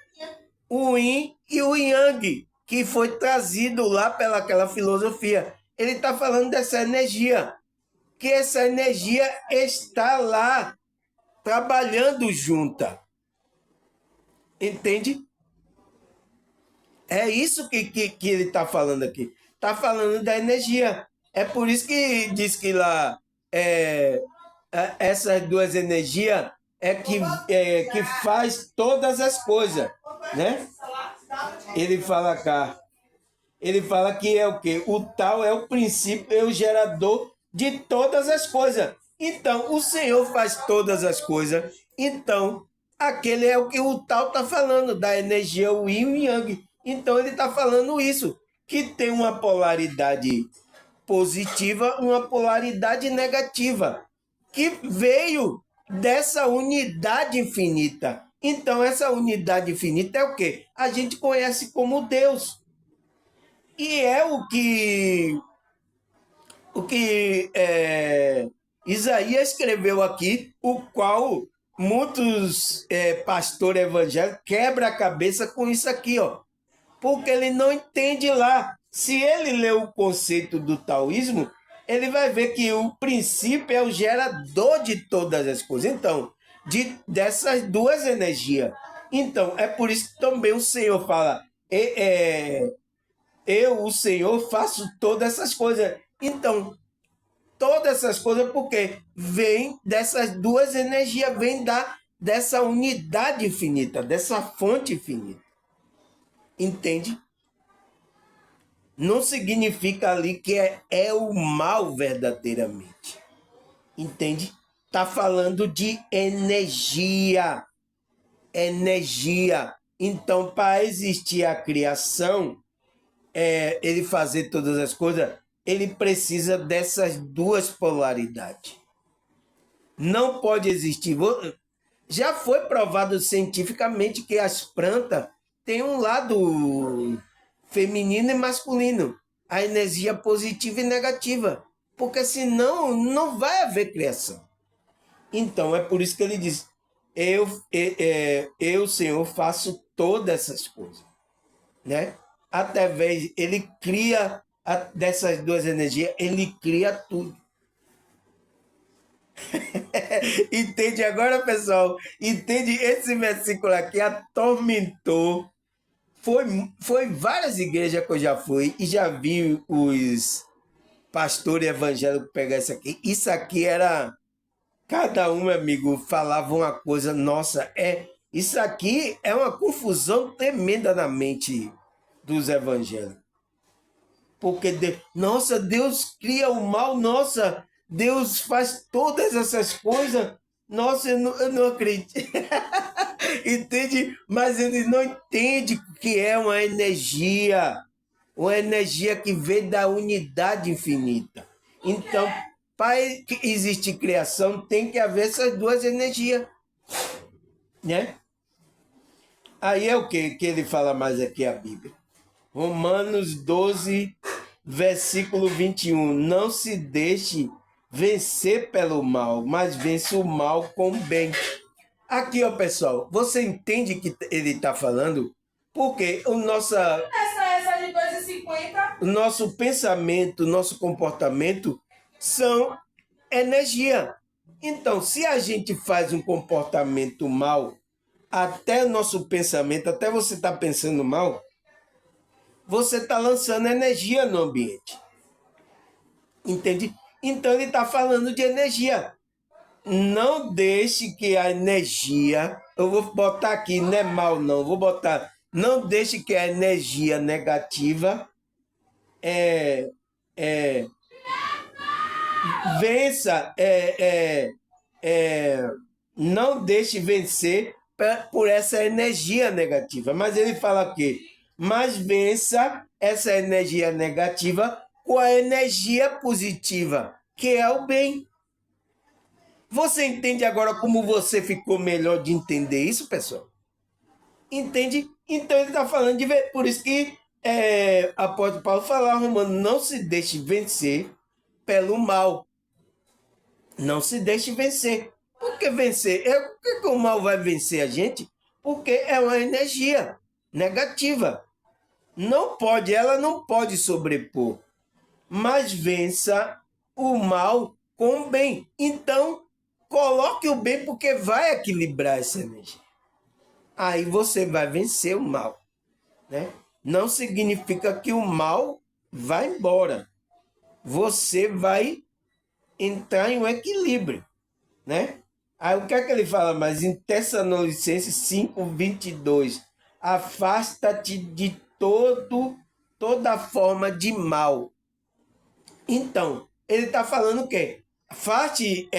o yin e o yang, que foi trazido lá pelaquela filosofia. Ele está falando dessa energia, que essa energia está lá trabalhando junta. Entende? É isso que ele está falando aqui. Está falando da energia. É por isso que diz que lá essas duas energias que faz todas as coisas, né? Ele fala cá. Ele fala que é o quê? O tal é o princípio, é o gerador de todas as coisas. Então, o Senhor faz todas as coisas. Então, aquele é o que o tal está falando, da energia o yin e yang. Então, ele está falando isso, que tem uma polaridade positiva, uma polaridade negativa, que veio dessa unidade infinita. Então, essa unidade infinita é o quê? A gente conhece como Deus. E é o que Isaías escreveu aqui, o qual muitos pastores evangélicos quebram a cabeça com isso aqui, ó. Porque ele não entende lá. Se ele lê o conceito do taoísmo, ele vai ver que o princípio é o gerador de todas as coisas. Então, dessas duas energias. Então, é por isso que também o Senhor fala... eu, o Senhor, faço todas essas coisas. Então, todas essas coisas porque vem dessas duas energias, vem dessa unidade infinita, dessa fonte infinita. Entende? Não significa ali que é o mal verdadeiramente. Entende? Está falando de energia. Energia. Então, para existir a criação, ele fazer todas as coisas, ele precisa dessas duas polaridades. Não pode existir. Já foi provado cientificamente que as plantas têm um lado feminino e masculino, a energia positiva e negativa, porque senão não vai haver criação. Então é por isso que ele diz: eu Senhor, faço todas essas coisas, né? Através, ele cria dessas duas energias, ele cria tudo. Entende agora, pessoal? Entende? Esse versículo aqui atormentou. Foi várias igrejas que eu já fui e já vi os pastores evangélicos pegar isso aqui. Isso aqui era... Cada um, amigo, falava uma coisa. Nossa, isso aqui é uma confusão tremenda na mente dos evangélicos. Porque, nossa, Deus cria o mal, nossa, Deus faz todas essas coisas. Nossa, eu não acredito. Entende? Mas ele não entende que é uma energia que vem da unidade infinita. Então, para existir criação, tem que haver essas duas energias, né? Aí é o que ele fala mais aqui a Bíblia. Romanos 12, versículo 21. Não se deixe vencer pelo mal, mas vence o mal com o bem. Aqui, ó, pessoal, você entende que ele está falando? Porque Essa de 2,50. o nosso pensamento, o nosso comportamento são energia. Então, se a gente faz um comportamento mal, até o nosso pensamento, até você está pensando mal, você está lançando energia no ambiente. Entende? Então, ele está falando de energia. Não deixe que a energia, eu vou botar aqui, não é mal não, vou botar, não deixe que a energia negativa vença, não deixe vencer por essa energia negativa. Mas ele fala aqui, mas vença essa energia negativa com a energia positiva, que é o bem. Você entende agora como você ficou melhor de entender isso, pessoal? Entende? Então ele está falando de ver. Por isso que apóstolo Paulo fala, Romano, não se deixe vencer pelo mal. Não se deixe vencer. Por que vencer? Por que o mal vai vencer a gente? Porque é uma energia negativa. Ela não pode sobrepor. Mas vença o mal com o bem. Então, coloque o bem porque vai equilibrar essa energia. Aí você vai vencer o mal, né? Não significa que o mal vai embora. Você vai entrar em um equilíbrio, né? Aí o que é que ele fala mais? Em Tessalonicenses 5:22, afasta-te de toda forma de mal. Então, ele está falando o quê? Afaste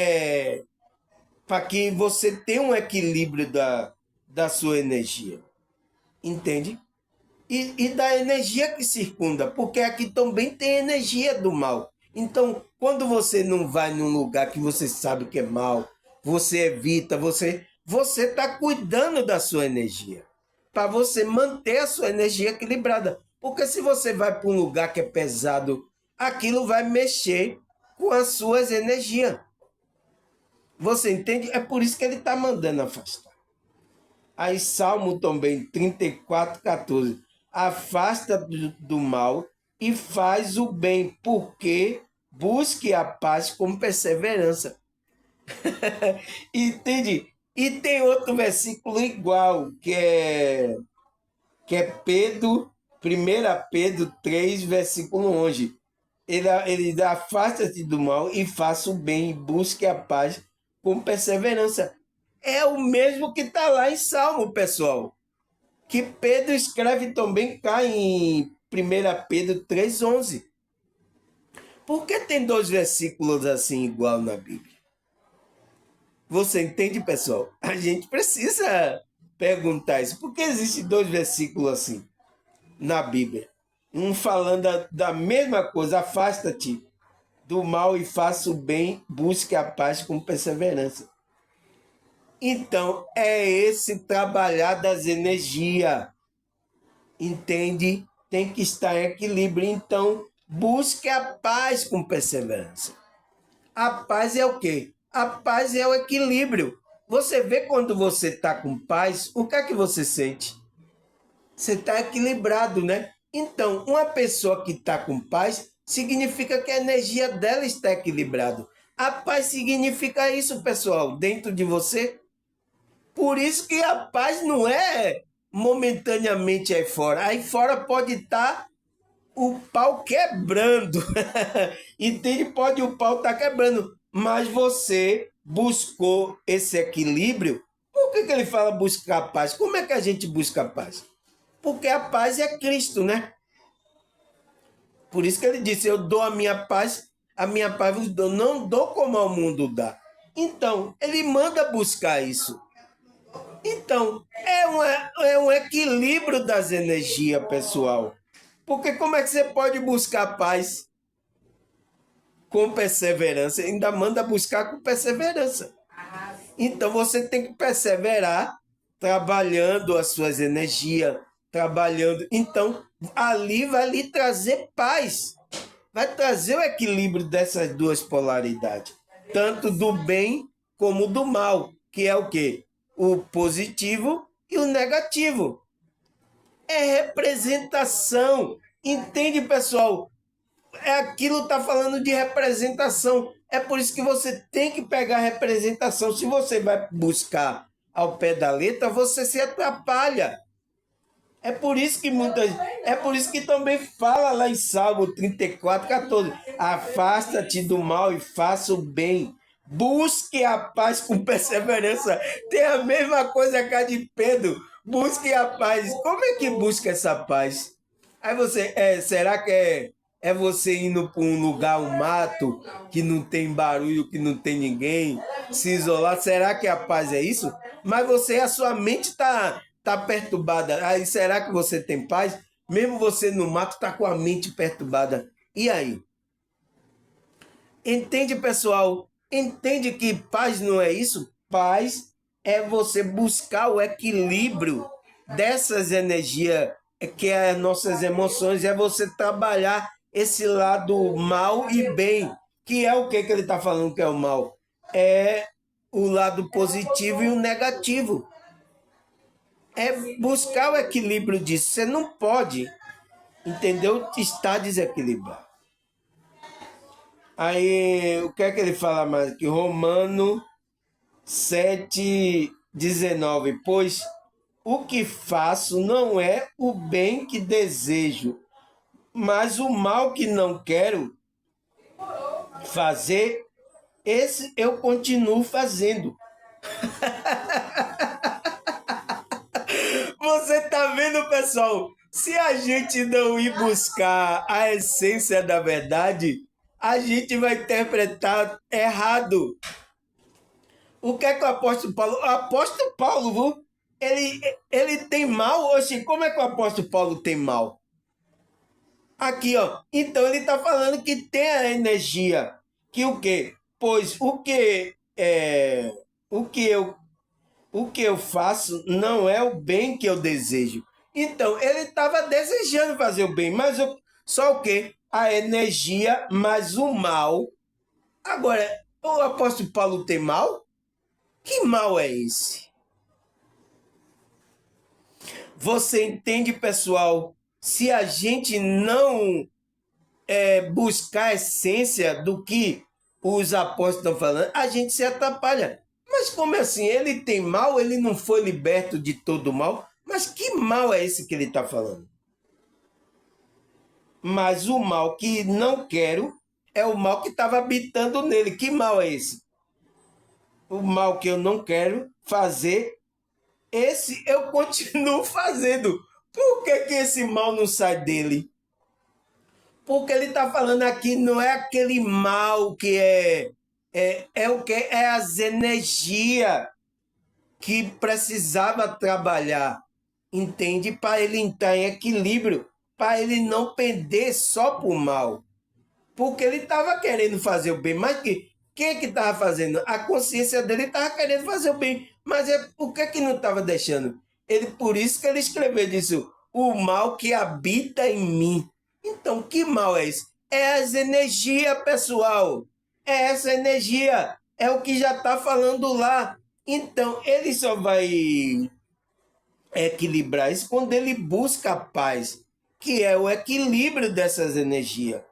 para que você tenha um equilíbrio da sua energia. Entende? E da energia que circunda, porque aqui também tem energia do mal. Então, quando você não vai num lugar que você sabe que é mal, você evita, você está cuidando da sua energia, para você manter a sua energia equilibrada. Porque se você vai para um lugar que é pesado, aquilo vai mexer com as suas energias. Você entende? É por isso que ele está mandando afastar. Aí Salmo também 34:14. Afasta do mal e faz o bem, porque busque a paz com perseverança. Entende? E tem outro versículo igual, que é Pedro, 1 Pedro 3, versículo 11. Ele dá, afasta-te do mal e faça o bem, busque a paz com perseverança. É o mesmo que está lá em Salmo, pessoal. Que Pedro escreve também cá em 1 Pedro 3,11. Por que tem dois versículos assim igual na Bíblia? Você entende, pessoal? A gente precisa perguntar isso. Por que existem dois versículos assim na Bíblia? Um falando da mesma coisa, afasta-te do mal e faça o bem, busque a paz com perseverança. Então, é esse trabalhar das energias, entende? Tem que estar em equilíbrio. Então, busque a paz com perseverança. A paz é o quê? A paz é o equilíbrio. Você vê quando você está com paz, o que é que você sente? Você está equilibrado, né? Então, uma pessoa que está com paz significa que a energia dela está equilibrada. A paz significa isso, pessoal, dentro de você. Por isso que a paz não é momentaneamente aí fora. Aí fora pode estar o pau quebrando. Entende? Pode o pau estar quebrando. Mas você buscou esse equilíbrio. Por que ele fala buscar a paz? Como é que a gente busca a paz? Porque a paz é Cristo, né? Por isso que ele disse, eu dou a minha paz vos dou. Não dou como ao mundo dá. Então, ele manda buscar isso. Então, é um equilíbrio das energias, pessoal. Porque como é que você pode buscar paz com perseverança? Ainda manda buscar com perseverança. Então, você tem que perseverar trabalhando as suas energias, trabalhando. Então, ali vai lhe trazer paz. Vai trazer o equilíbrio dessas duas polaridades. Tanto do bem como do mal. Que é o quê? O positivo e o negativo. É representação. Entende, pessoal? É aquilo que está falando de representação. É por isso que você tem que pegar a representação. Se você vai buscar ao pé da letra, você se atrapalha. É por isso que é por isso que também fala lá em Salmo 34:14. Afasta-te do mal e faça o bem. Busque a paz com perseverança. Tem a mesma coisa cá de Pedro. Busque a paz. Como é que busca essa paz? Aí você, será que é você indo para um lugar, um mato, que não tem barulho, que não tem ninguém, se isolar? Será que a paz é isso? Mas a sua mente tá perturbada. Aí será que você tem paz? Mesmo você no mato tá com a mente perturbada. E aí? Entende, pessoal? Entende que paz não é isso? Paz é você buscar o equilíbrio dessas energias, que é as nossas emoções, é você trabalhar esse lado mal e bem, que é o que ele está falando que é o mal? É o lado positivo e o negativo. É buscar o equilíbrio disso. Você não pode, entendeu? Estar desequilibrado. Aí, o que é que ele fala mais aqui? Romano 7:19. Pois o que faço não é o bem que desejo, mas o mal que não quero fazer, esse eu continuo fazendo. Você tá vendo, pessoal? Se a gente não ir buscar a essência da verdade, a gente vai interpretar errado. O que é que o apóstolo Paulo... O apóstolo Paulo, viu? Ele tem mal? Oxe, como é que o apóstolo Paulo tem mal? Aqui, ó. Então ele está falando que tem a energia. Que o quê? Pois o que eu faço não é o bem que eu desejo. Então, ele estava desejando fazer o bem, mas só o quê? A energia, mas o mal. Agora, o apóstolo Paulo tem mal? Que mal é esse? Você entende, pessoal? Se a gente não buscar a essência do que os apóstolos estão falando, a gente se atrapalha. Mas como assim? Ele tem mal? Ele não foi liberto de todo mal? Mas que mal é esse que ele está falando? Mas o mal que não quero é o mal que estava habitando nele. Que mal é esse? O mal que eu não quero fazer, esse eu continuo fazendo. Por que esse mal não sai dele? Porque ele está falando aqui, não é aquele mal que é o que? É as energias que precisava trabalhar, entende? Para ele entrar em equilíbrio, para ele não pender só para o mal. Porque ele estava querendo fazer o bem, mas quem que estava fazendo? A consciência dele estava querendo fazer o bem, mas o que não estava deixando? Por isso que ele escreveu isso, o mal que habita em mim. Então, que mal é esse? É as energias, pessoal. É essa energia. É o que já está falando lá. Então, ele só vai equilibrar isso quando ele busca a paz, que é o equilíbrio dessas energias.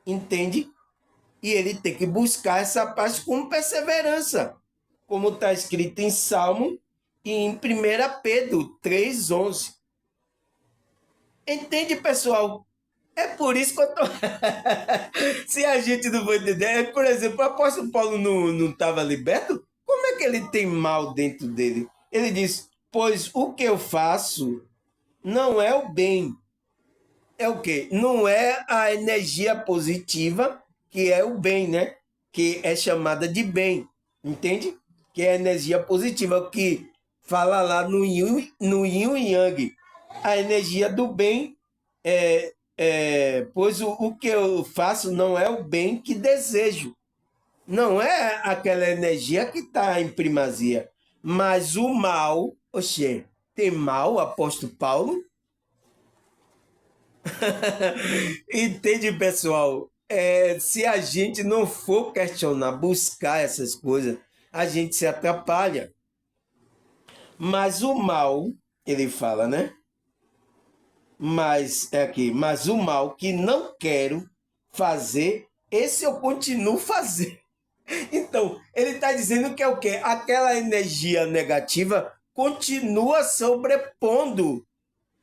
Entende? E ele tem que buscar essa paz com perseverança, como está escrito em Salmo e em 1 Pedro 3:11. Entende, pessoal? É por isso que eu tô... Se a gente não for entender, por exemplo, o apóstolo Paulo não estava liberto? Como é que ele tem mal dentro dele? Ele diz, pois o que eu faço não é o bem. É o quê? Não é a energia positiva, que é o bem, né? Que é chamada de bem, entende? Que é a energia positiva, que fala lá no Yin e Yang. A energia do bem, pois o que eu faço não é o bem que desejo. Não é aquela energia que está em primazia. Mas o mal, oxê, tem mal, apóstolo Paulo? Entende, pessoal? Se a gente não for questionar, buscar essas coisas, a gente se atrapalha. Mas o mal, ele fala, né? Mas é aqui, mas o mal que não quero fazer, esse eu continuo fazendo. Então, ele está dizendo que é o quê? Aquela energia negativa continua sobrepondo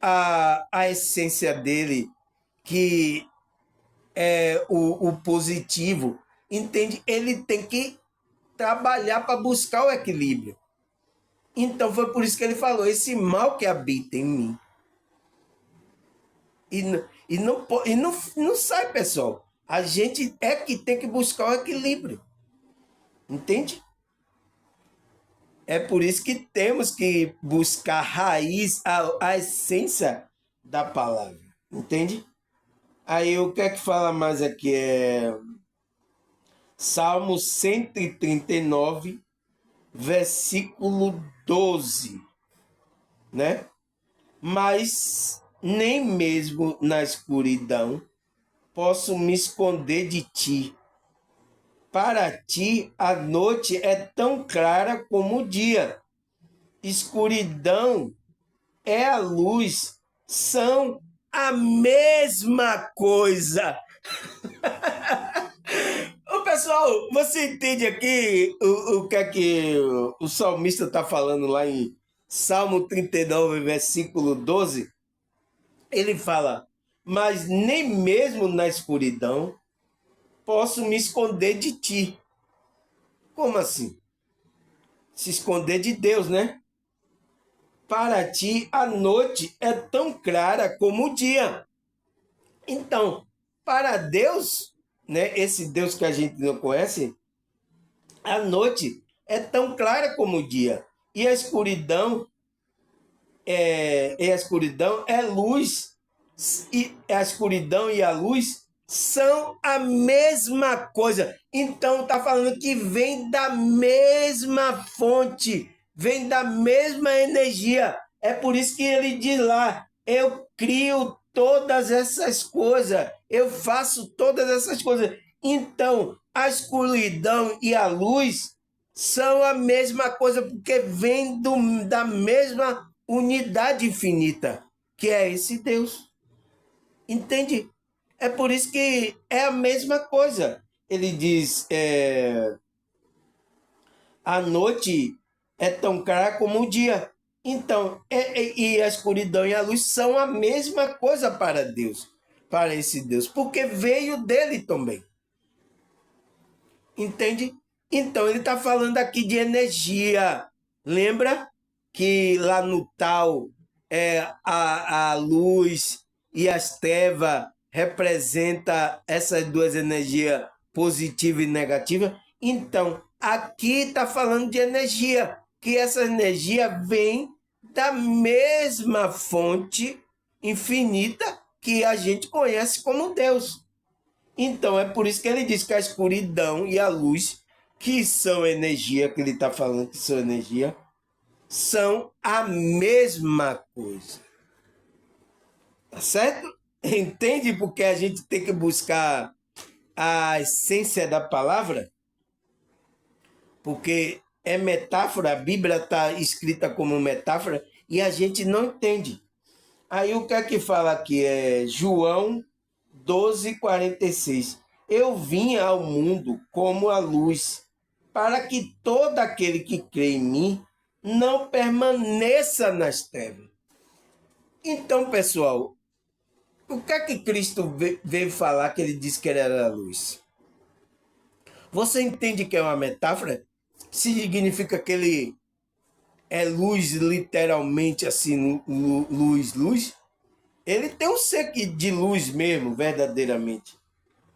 a essência dele, que é o positivo. Entende? Ele tem que trabalhar para buscar o equilíbrio. Então, foi por isso que ele falou: esse mal que habita em mim. E não sai, pessoal. A gente é que tem que buscar o equilíbrio. Entende? É por isso que temos que buscar a raiz, a essência da palavra. Entende? Aí o que é que fala mais aqui? Salmo 139, versículo 12. Né? Mas nem mesmo na escuridão posso me esconder de ti. Para ti, a noite é tão clara como o dia. Escuridão é a luz, são a mesma coisa. Ô, pessoal, você entende aqui o que é que o salmista está falando lá em Salmo 39, versículo 12? Ele fala: mas nem mesmo na escuridão posso me esconder de ti. Como assim? Se esconder de Deus, né? Para ti, a noite é tão clara como o dia. Então, para Deus, né, esse Deus que a gente não conhece, a noite é tão clara como o dia. E a escuridão é luz. E a escuridão e a luz são a mesma coisa. Então está falando que vem da mesma fonte, vem da mesma energia. É por isso que ele diz lá: eu crio todas essas coisas, eu faço todas essas coisas. Então, a escuridão e a luz são a mesma coisa, porque vem da mesma unidade infinita, que é esse Deus. Entende? É por isso que é a mesma coisa. Ele diz: a noite é tão clara como o dia. Então, e a escuridão e a luz são a mesma coisa para Deus, para esse Deus, porque veio dele também. Entende? Então, ele está falando aqui de energia. Lembra que lá no tal a luz e as trevas representa essas duas energias, positiva e negativa? Então, aqui está falando de energia, que essa energia vem da mesma fonte infinita que a gente conhece como Deus. Então, é por isso que ele diz que a escuridão e a luz, que são energia, que ele está falando que são energia, são a mesma coisa. Tá certo? Entende porque a gente tem que buscar a essência da palavra? Porque é metáfora, a Bíblia está escrita como metáfora e a gente não entende. Aí o que é que fala aqui? João 12:46. Eu vim ao mundo como a luz, para que todo aquele que crê em mim não permaneça nas trevas. Então, pessoal, o que é que Cristo veio falar que ele disse que ele era a luz? Você entende que é uma metáfora? Significa que ele é luz literalmente assim, luz? Ele tem um ser de luz mesmo, verdadeiramente.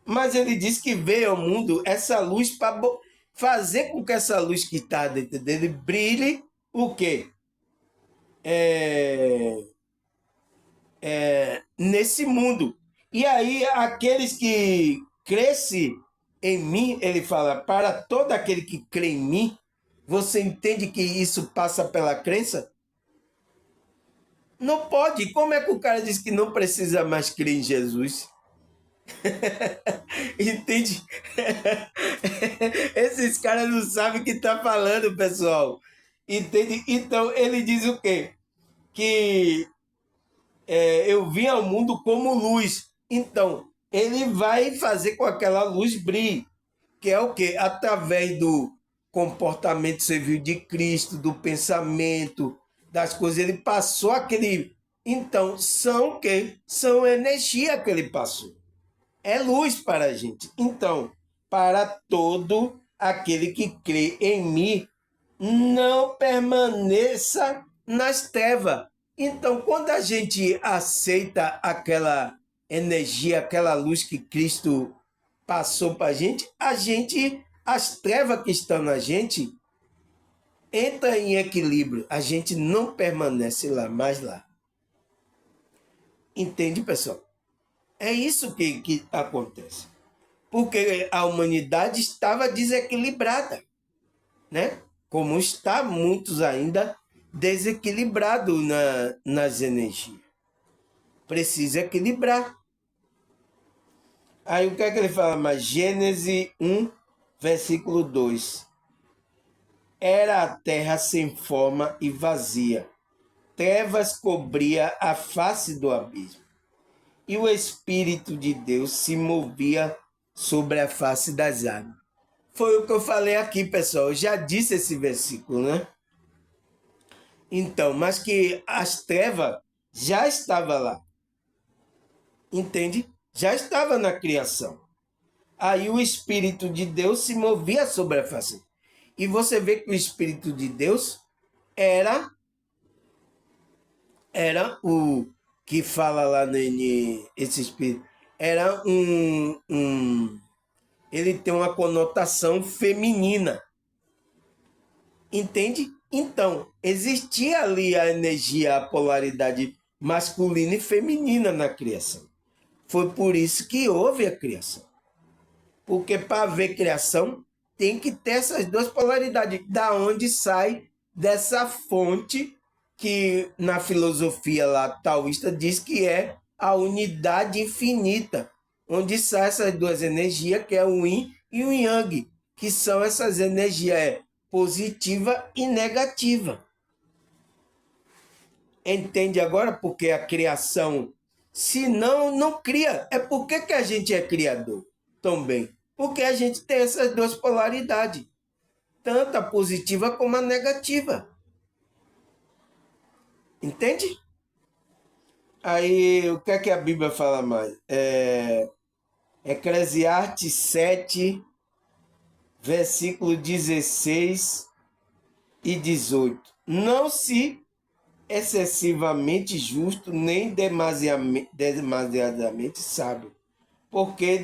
Mas ele diz que veio ao mundo essa luz para fazer com que essa luz que está dentro dele brilhe o quê? nesse mundo. E aí, aqueles que crescem em mim, ele fala, para todo aquele que crê em mim, você entende que isso passa pela crença? Não pode. Como é que o cara diz que não precisa mais crer em Jesus? Entende? Esses caras não sabem o que está falando, pessoal. Entende? Então, ele diz o quê? Que eu vim ao mundo como luz. Então, ele vai fazer com que aquela luz brilhe. Que é o quê? Através do comportamento servil de Cristo, do pensamento, das coisas. Ele passou aquele... Então, são o quê? São energia que ele passou. É luz para a gente. Então, para todo aquele que crê em mim, não permaneça nas trevas. Então, quando a gente aceita aquela energia, aquela luz que Cristo passou para a gente, as trevas que estão na gente, entra em equilíbrio. A gente não permanece lá, mais lá. Entende, pessoal? É isso que acontece. Porque a humanidade estava desequilibrada, né? Como está muitos ainda desequilibrados nas energias. Precisa equilibrar. Aí o que é que ele fala mais? Gênesis 1, versículo 2. Era a terra sem forma e vazia. Trevas cobria a face do abismo. E o Espírito de Deus se movia sobre a face das águas. Foi o que eu falei aqui, pessoal. Eu já disse esse versículo, né? Então, mas que as trevas já estavam lá. Entende? Já estava na criação. Aí o Espírito de Deus se movia sobre a face. E você vê que o Espírito de Deus era o que fala lá esse Espírito. Era ele tem uma conotação feminina. Entende? Então, existia ali a energia, a polaridade masculina e feminina na criação. Foi por isso que houve a criação. Porque para haver criação, tem que ter essas duas polaridades. Da onde sai dessa fonte que na filosofia lá taoísta diz que é a unidade infinita, onde saem essas duas energias, que é o yin e o yang, que são essas energias positiva e negativa. Entende agora porque a criação, se não cria, é por que a gente é criador também? Porque a gente tem essas duas polaridades, tanto a positiva como a negativa. Entende? Aí, o que a Bíblia fala mais? Eclesiastes 7, versículo 16 e 18. Não se excessivamente justo, nem demasiadamente sábio, porque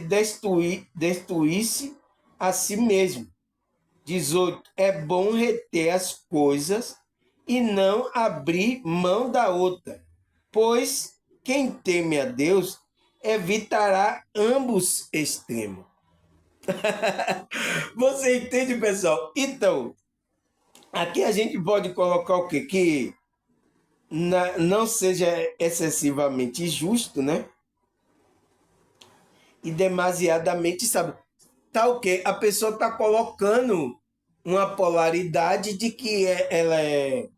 destruir-se a si mesmo. 18. É bom reter as coisas e não abrir mão da outra, pois quem teme a Deus evitará ambos extremos. Você entende, pessoal? Então, aqui a gente pode colocar o quê? Que não seja excessivamente justo, né? E demasiadamente sábio. Tá o quê? A pessoa está colocando uma polaridade de que ela é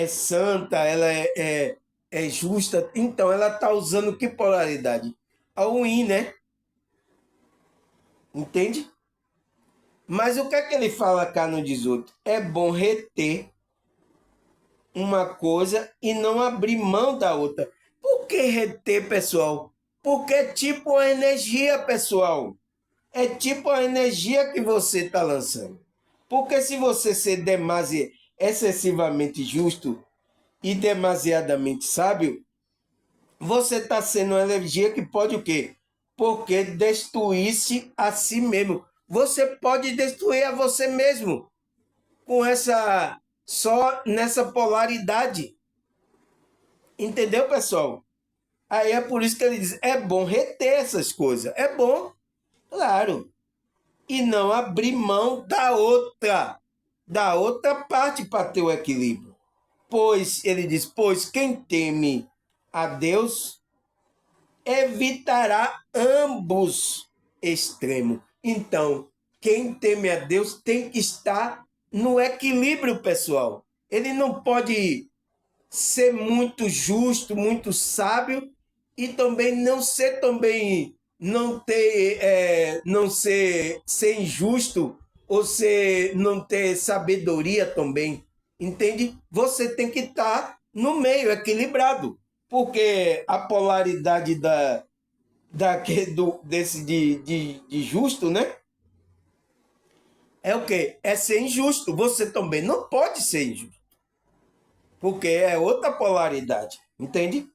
santa, ela é justa. Então, ela está usando que polaridade? A ruim, né? Entende? Mas o que é que ele fala cá no 18? É bom reter uma coisa e não abrir mão da outra. Por que reter, pessoal? Porque é tipo a energia, pessoal. É tipo a energia que você está lançando. Porque se você ser excessivamente justo e demasiadamente sábio, você está sendo uma energia que pode o quê? Porque destruir-se a si mesmo. Você pode destruir a você mesmo com essa, só nessa polaridade. Entendeu, pessoal? Aí é por isso que ele diz, é bom reter essas coisas. É bom, claro. E não abrir mão da outra parte para ter o equilíbrio. Pois, ele diz, pois quem teme a Deus evitará ambos extremos. Então, quem teme a Deus tem que estar no equilíbrio, pessoal. Ele não pode ser muito justo, muito sábio e também não ser não ser injusto ou não ter sabedoria também, entende? Você tem que estar no meio, equilibrado, porque a polaridade desse de justo, né? É o quê? É ser injusto. Você também não pode ser injusto, porque é outra polaridade, entende?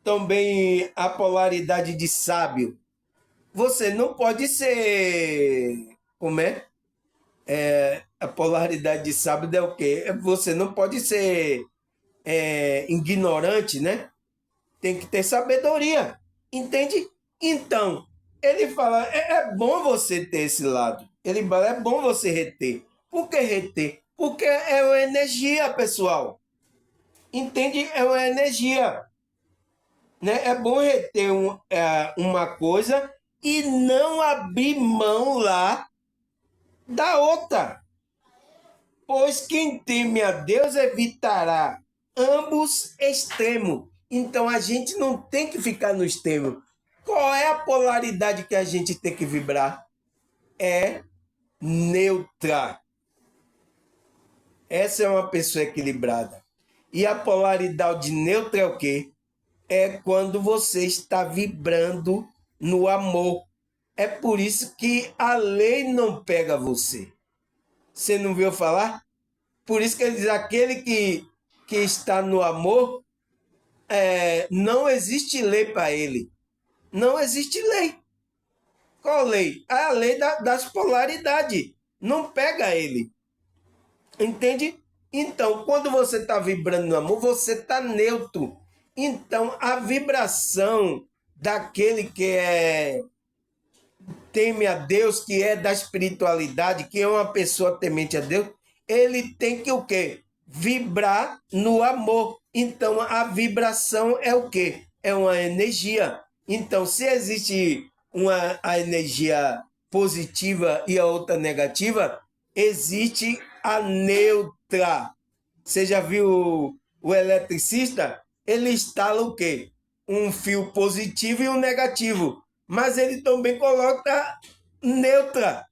Também a polaridade de sábio. Você não pode ser. Como é? A polaridade de sábio é o quê? Você não pode ser ignorante, né? Tem que ter sabedoria, entende? Então, ele fala: é bom você ter esse lado. Ele fala: é bom você reter. Por que reter? Porque é uma energia, pessoal. Entende? É uma energia. Né? É bom reter uma coisa e não abrir mão lá da outra. Pois quem teme a Deus evitará ambos extremos. Então a gente não tem que ficar no extremo. Qual é a polaridade que a gente tem que vibrar? É neutra. Essa é uma pessoa equilibrada. E a polaridade neutra é o quê? É quando você está vibrando no amor. É por isso que a lei não pega você. Você não viu falar? Por isso que ele diz, aquele que está no amor, não existe lei para ele. Não existe lei. Qual lei? A lei das polaridades. Não pega ele. Entende? Então, quando você está vibrando no amor, você está neutro. Então, a vibração daquele que teme a Deus, que é da espiritualidade, que é uma pessoa temente a Deus, ele tem que o quê? Vibrar no amor. Então, a vibração é o quê? É uma energia. Então, se existe a energia positiva e a outra negativa, existe a neutra. Você já viu o eletricista? Ele instala o quê? Um fio positivo e um negativo. Mas ele também coloca neutra.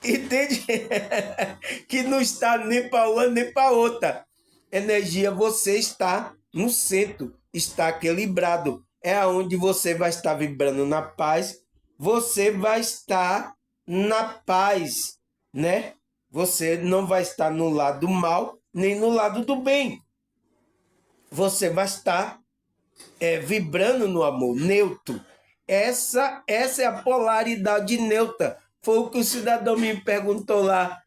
Entende? Que não está nem para uma nem para outra. Energia, você está no centro, está equilibrado. É onde você vai estar vibrando na paz. Você vai estar na paz, né? Você não vai estar no lado do mal, nem no lado do bem. Você vai estar vibrando no amor, neutro. Essa é a polaridade neutra. Foi o que o cidadão me perguntou lá.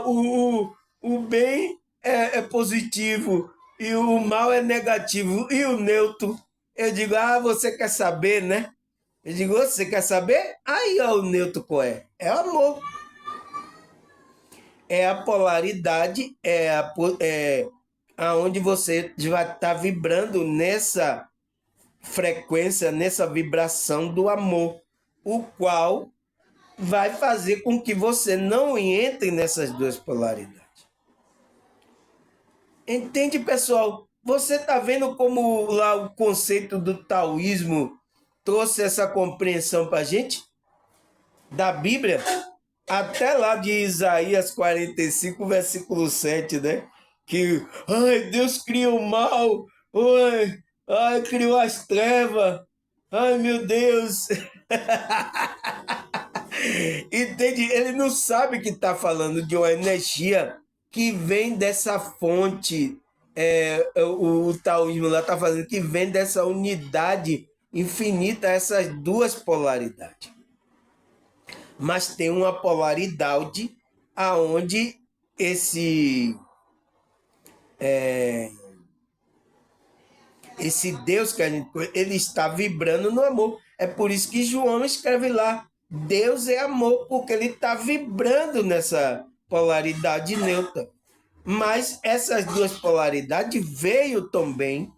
O bem é positivo e o mal é negativo. E o neutro? Eu digo, você quer saber, né? Eu digo, você quer saber? Aí, ó, o neutro qual é? É o amor. É a polaridade, aonde você vai estar vibrando nessa frequência, nessa vibração do amor, o qual vai fazer com que você não entre nessas duas polaridades. Entende, pessoal? Você está vendo como lá o conceito do taoísmo trouxe essa compreensão para a gente? Da Bíblia? Até lá de Isaías 45, versículo 7, né? Que, Deus cria o mal, criou as trevas, meu Deus. Entende? Ele não sabe que está falando de uma energia que vem dessa fonte, o taoísmo lá está falando que vem dessa unidade infinita, essas duas polaridades. Mas tem uma polaridade aonde Esse Deus que a gente conhece, ele está vibrando no amor. É por isso que João escreve lá, Deus é amor, porque ele está vibrando nessa polaridade neutra. Mas essas duas polaridades veio também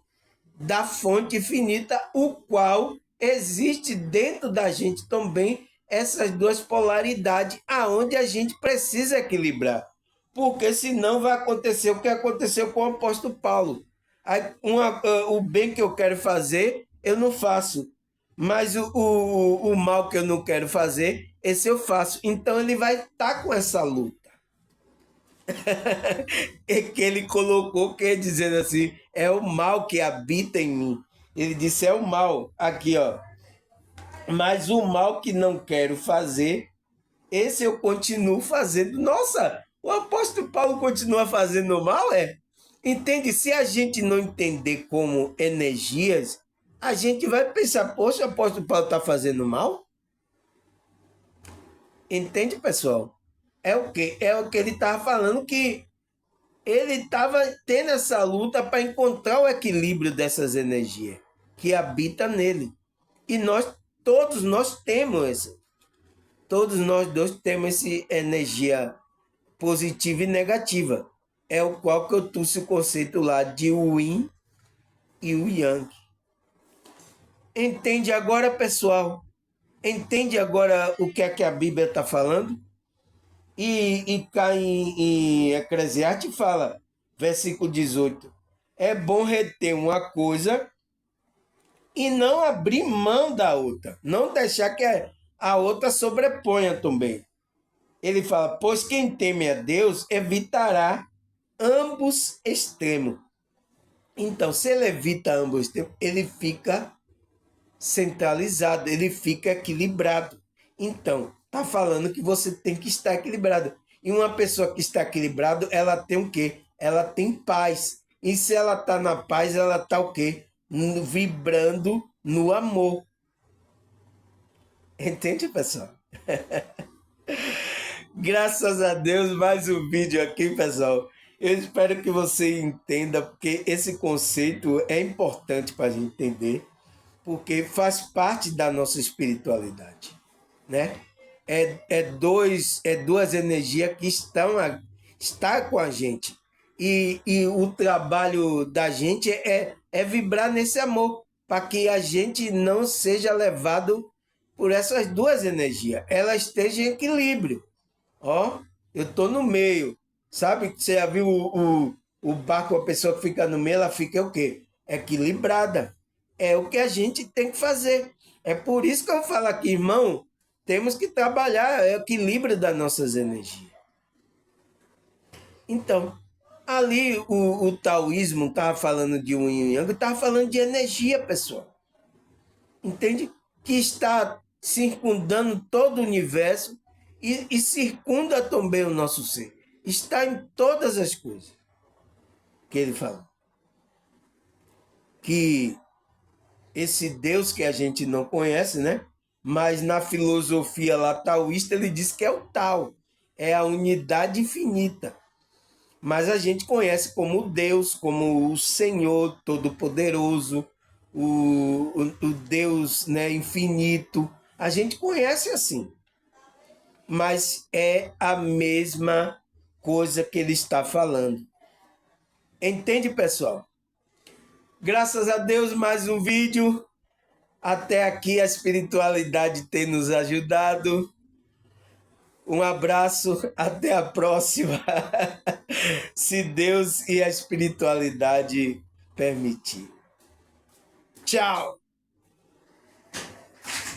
da fonte infinita, o qual existe dentro da gente também essas duas polaridades, aonde a gente precisa equilibrar. Porque senão vai acontecer o que aconteceu com o apóstolo Paulo. O bem que eu quero fazer, eu não faço. Mas o mal que eu não quero fazer, esse eu faço. Então ele vai estar com essa luta. É que ele colocou, que dizendo assim, é o mal que habita em mim. Ele disse, é o mal. Aqui, ó. Mas o mal que não quero fazer, esse eu continuo fazendo. Nossa, o apóstolo Paulo continua fazendo mal, é? Entende? Se a gente não entender como energias, a gente vai pensar, poxa, o apóstolo Paulo está fazendo mal? Entende, pessoal? É o que? É o que ele estava falando, que ele estava tendo essa luta para encontrar o equilíbrio dessas energias que habita nele. E todos nós temos essa. Todos nós dois temos essa energia positiva e negativa. É o qual que eu trouxe o conceito lá de o yin e o yang. Entende agora, pessoal? Entende agora o que é que a Bíblia está falando? E cá em Eclesiastes fala, versículo 18, é bom reter uma coisa e não abrir mão da outra, não deixar que a outra sobreponha também. Ele fala, pois quem teme a Deus evitará ambos extremos. Então, se ele evita ambos extremos, ele fica centralizado, ele fica equilibrado. Então, tá falando que você tem que estar equilibrado. E uma pessoa que está equilibrada, ela tem o quê? Ela tem paz. E se ela está na paz, ela está o quê? Vibrando no amor. Entende, pessoal? Graças a Deus, mais um vídeo aqui, pessoal. Eu espero que você entenda, porque esse conceito é importante para a gente entender, porque faz parte da nossa espiritualidade, né? É duas energias que está com a gente. E o trabalho da gente é vibrar nesse amor, para que a gente não seja levado por essas duas energias. Ela esteja em equilíbrio. Ó, eu estou no meio. Sabe? Você já viu o barco, a pessoa que fica no meio, ela fica o quê? Equilibrada. É o que a gente tem que fazer. É por isso que eu falo aqui, irmão, temos que trabalhar o equilíbrio das nossas energias. Então, ali o taoísmo estava falando de yin e yang, estava falando de energia, pessoal. Entende? Que está circundando todo o universo e circunda também o nosso ser. Está em todas as coisas que ele fala. Que esse Deus que a gente não conhece, né? Mas na filosofia lá taoísta ele diz que é o Tao, é a unidade infinita. Mas a gente conhece como Deus, como o Senhor Todo-Poderoso, o Deus, né, infinito. A gente conhece assim. Mas é a mesma coisa que ele está falando. Entende, pessoal? Graças a Deus, mais um vídeo. Até aqui a espiritualidade tem nos ajudado. Um abraço, até a próxima. Se Deus e a espiritualidade permitir. Tchau!